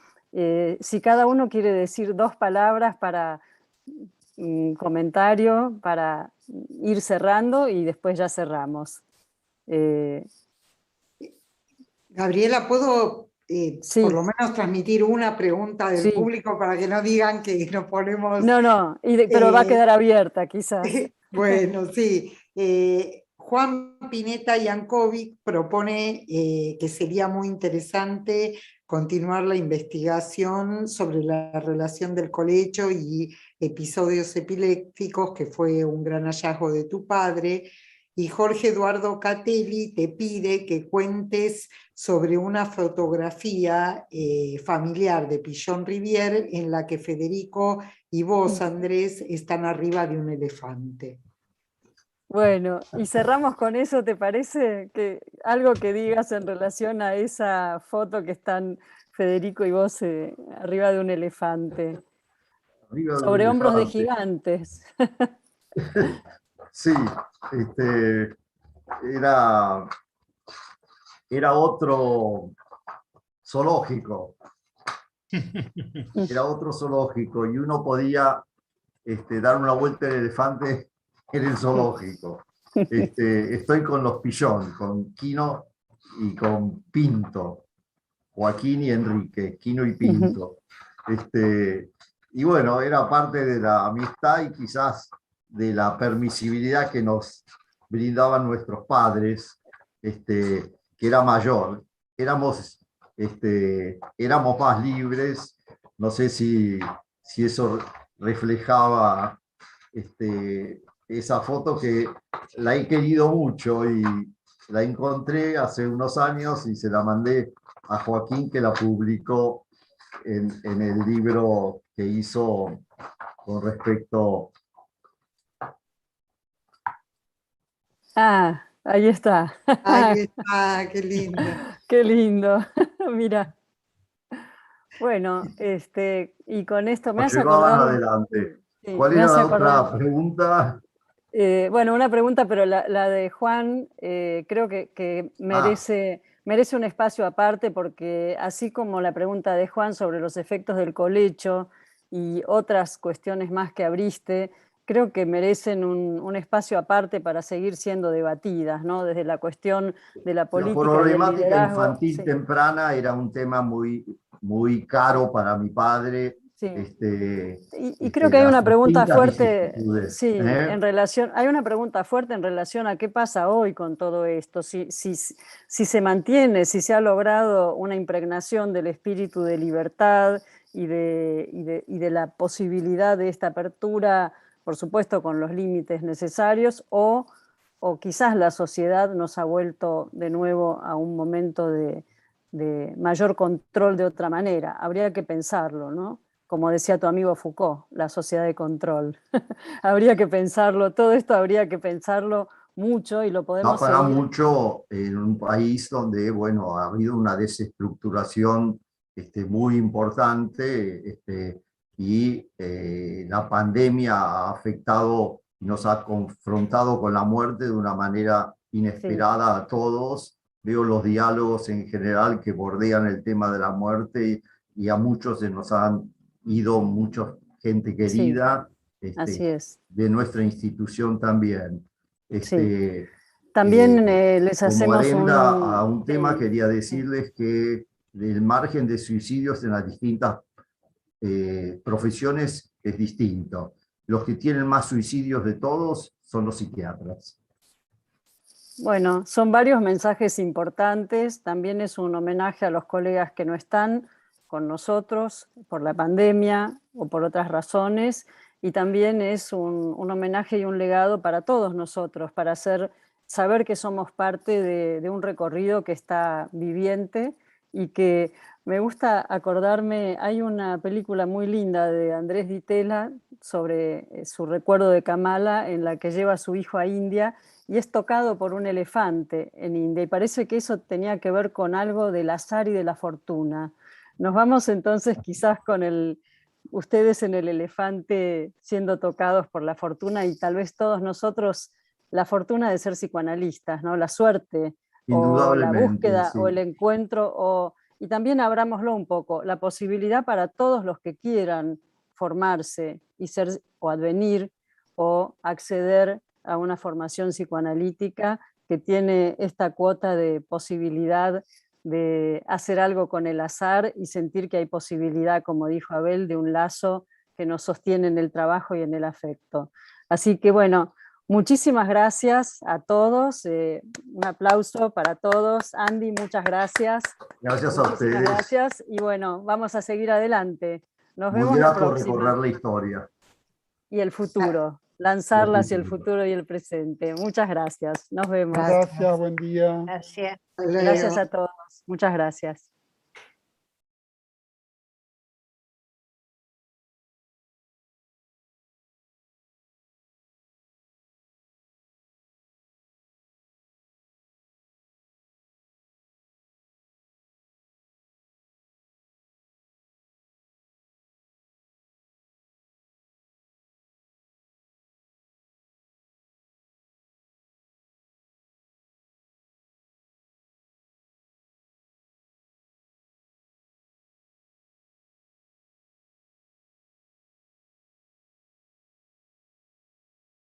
[SPEAKER 1] Si cada uno quiere decir 2 palabras para un comentario, para ir cerrando y después ya cerramos.
[SPEAKER 7] Gabriela, ¿puedo
[SPEAKER 1] Sí.
[SPEAKER 7] por lo menos transmitir una pregunta del
[SPEAKER 1] Sí.
[SPEAKER 7] público para que no digan que nos ponemos...
[SPEAKER 1] No, pero va a quedar abierta quizás.
[SPEAKER 7] Bueno, sí. Juan Pineta Yankovic propone que sería muy interesante continuar la investigación sobre la relación del colecho y episodios epilépticos, que fue un gran hallazgo de tu padre. Y Jorge Eduardo Catelli te pide que cuentes sobre una fotografía familiar de Pichon Rivière en la que Federico y vos, Andrés, están arriba de un elefante.
[SPEAKER 1] Bueno, y cerramos con eso, ¿te parece? Algo que digas en relación a esa foto que están Federico y vos arriba de un elefante, sobre hombros de gigantes.
[SPEAKER 2] Sí, era otro zoológico. Era otro zoológico y uno podía dar una vuelta al elefante en el zoológico. Estoy con los Pichon, con Quino y con Pinto, Joaquín y Enrique, Quino y Pinto. Y bueno, era parte de la amistad y quizás de la permisibilidad que nos brindaban nuestros padres, que era mayor. Éramos más libres, no sé si eso reflejaba esa foto que la he querido mucho y la encontré hace unos años y se la mandé a Joaquín, que la publicó en el libro que hizo con respecto...
[SPEAKER 1] Ah, ahí está.
[SPEAKER 7] Ahí está, qué lindo.
[SPEAKER 1] Qué lindo, mira. Bueno, y con esto me
[SPEAKER 2] Nos
[SPEAKER 1] hace
[SPEAKER 2] llevaban
[SPEAKER 1] acordar...
[SPEAKER 2] adelante.
[SPEAKER 1] Sí,
[SPEAKER 2] ¿Cuál
[SPEAKER 1] me
[SPEAKER 2] era
[SPEAKER 1] hace
[SPEAKER 2] la otra
[SPEAKER 1] acordar.
[SPEAKER 2] pregunta?
[SPEAKER 1] Bueno, una pregunta, pero la de Juan creo que merece un espacio aparte, porque así como la pregunta de Juan sobre los efectos del colecho y otras cuestiones más que abriste, creo que merecen un espacio aparte para seguir siendo debatidas, ¿no? Desde la cuestión de la
[SPEAKER 2] La
[SPEAKER 1] política y el
[SPEAKER 2] problemática
[SPEAKER 1] liderazgo.
[SPEAKER 2] infantil
[SPEAKER 1] Sí,
[SPEAKER 2] temprana era un tema muy caro para mi padre,
[SPEAKER 1] sí. Y creo que hay
[SPEAKER 2] las
[SPEAKER 1] una pregunta
[SPEAKER 2] distintas
[SPEAKER 1] fuerte,
[SPEAKER 2] vicisitudes.
[SPEAKER 1] sí, en relación, hay una pregunta fuerte en relación a qué pasa hoy con todo esto, si se mantiene, si se ha logrado una impregnación del espíritu de libertad y de la posibilidad de esta apertura, por supuesto con los límites necesarios, o quizás la sociedad nos ha vuelto de nuevo a un momento de mayor control de otra manera. Habría que pensarlo, ¿no? Como decía tu amigo Foucault, la sociedad de control. Habría que pensarlo, todo esto habría que pensarlo mucho y lo
[SPEAKER 2] Da
[SPEAKER 1] podemos
[SPEAKER 2] para
[SPEAKER 1] seguir.
[SPEAKER 2] mucho en un país donde, bueno, ha habido una desestructuración muy importante y la pandemia ha afectado y nos ha confrontado con la muerte de una manera
[SPEAKER 1] Sí,
[SPEAKER 2] inesperada a todos. Veo los diálogos en general que bordean el tema de la muerte y a muchos se nos han ido mucha gente
[SPEAKER 1] sí,
[SPEAKER 2] querida,
[SPEAKER 1] así es.
[SPEAKER 2] de nuestra institución también.
[SPEAKER 1] Sí.
[SPEAKER 2] Este,
[SPEAKER 1] También
[SPEAKER 2] eh,
[SPEAKER 1] les
[SPEAKER 2] Como
[SPEAKER 1] hacemos
[SPEAKER 2] adenda a un tema,
[SPEAKER 1] sí,
[SPEAKER 2] quería
[SPEAKER 1] sí.
[SPEAKER 2] decirles que el margen de suicidios en las distintas profesiones es distinto. Los que tienen más suicidios de todos son los psiquiatras.
[SPEAKER 1] Bueno, son varios mensajes importantes. También es un homenaje a los colegas que no están con nosotros por la pandemia o por otras razones. Y también es un homenaje y un legado para todos nosotros, para saber que somos parte de un recorrido que está viviente y que me gusta acordarme, hay una película muy linda de Andrés Di Tella sobre su recuerdo de Kamala, en la que lleva a su hijo a India y es tocado por un elefante en India, y parece que eso tenía que ver con algo del azar y de la fortuna. Nos vamos entonces quizás con ustedes en el elefante siendo tocados por la fortuna, y tal vez todos nosotros la fortuna de ser psicoanalistas, ¿no? La suerte o la
[SPEAKER 2] Indudablemente,
[SPEAKER 1] búsqueda o el
[SPEAKER 2] sí.
[SPEAKER 1] encuentro, y también abrámoslo un poco, la posibilidad para todos los que quieran formarse y ser o advenir o acceder a una formación psicoanalítica que tiene esta cuota de posibilidad de hacer algo con el azar y sentir que hay posibilidad, como dijo Abel, de un lazo que nos sostiene en el trabajo y en el afecto. Así que bueno, muchísimas gracias a todos, un aplauso para todos. Andy, muchas gracias.
[SPEAKER 2] Gracias a
[SPEAKER 1] Muchísimas
[SPEAKER 2] ustedes.
[SPEAKER 1] gracias y bueno, vamos a seguir adelante. Nos
[SPEAKER 2] Muy
[SPEAKER 1] vemos la
[SPEAKER 2] grato recorrer
[SPEAKER 1] próxima.
[SPEAKER 2] la historia.
[SPEAKER 1] Y el futuro,
[SPEAKER 2] Y el
[SPEAKER 1] lanzarla hacia el
[SPEAKER 2] futuro.
[SPEAKER 1] futuro y el presente. Muchas gracias. Nos vemos.
[SPEAKER 5] Gracias,
[SPEAKER 7] Gracias.
[SPEAKER 5] buen día.
[SPEAKER 4] Gracias.
[SPEAKER 7] Hasta
[SPEAKER 1] Gracias
[SPEAKER 7] luego.
[SPEAKER 1] a todos. Muchas gracias.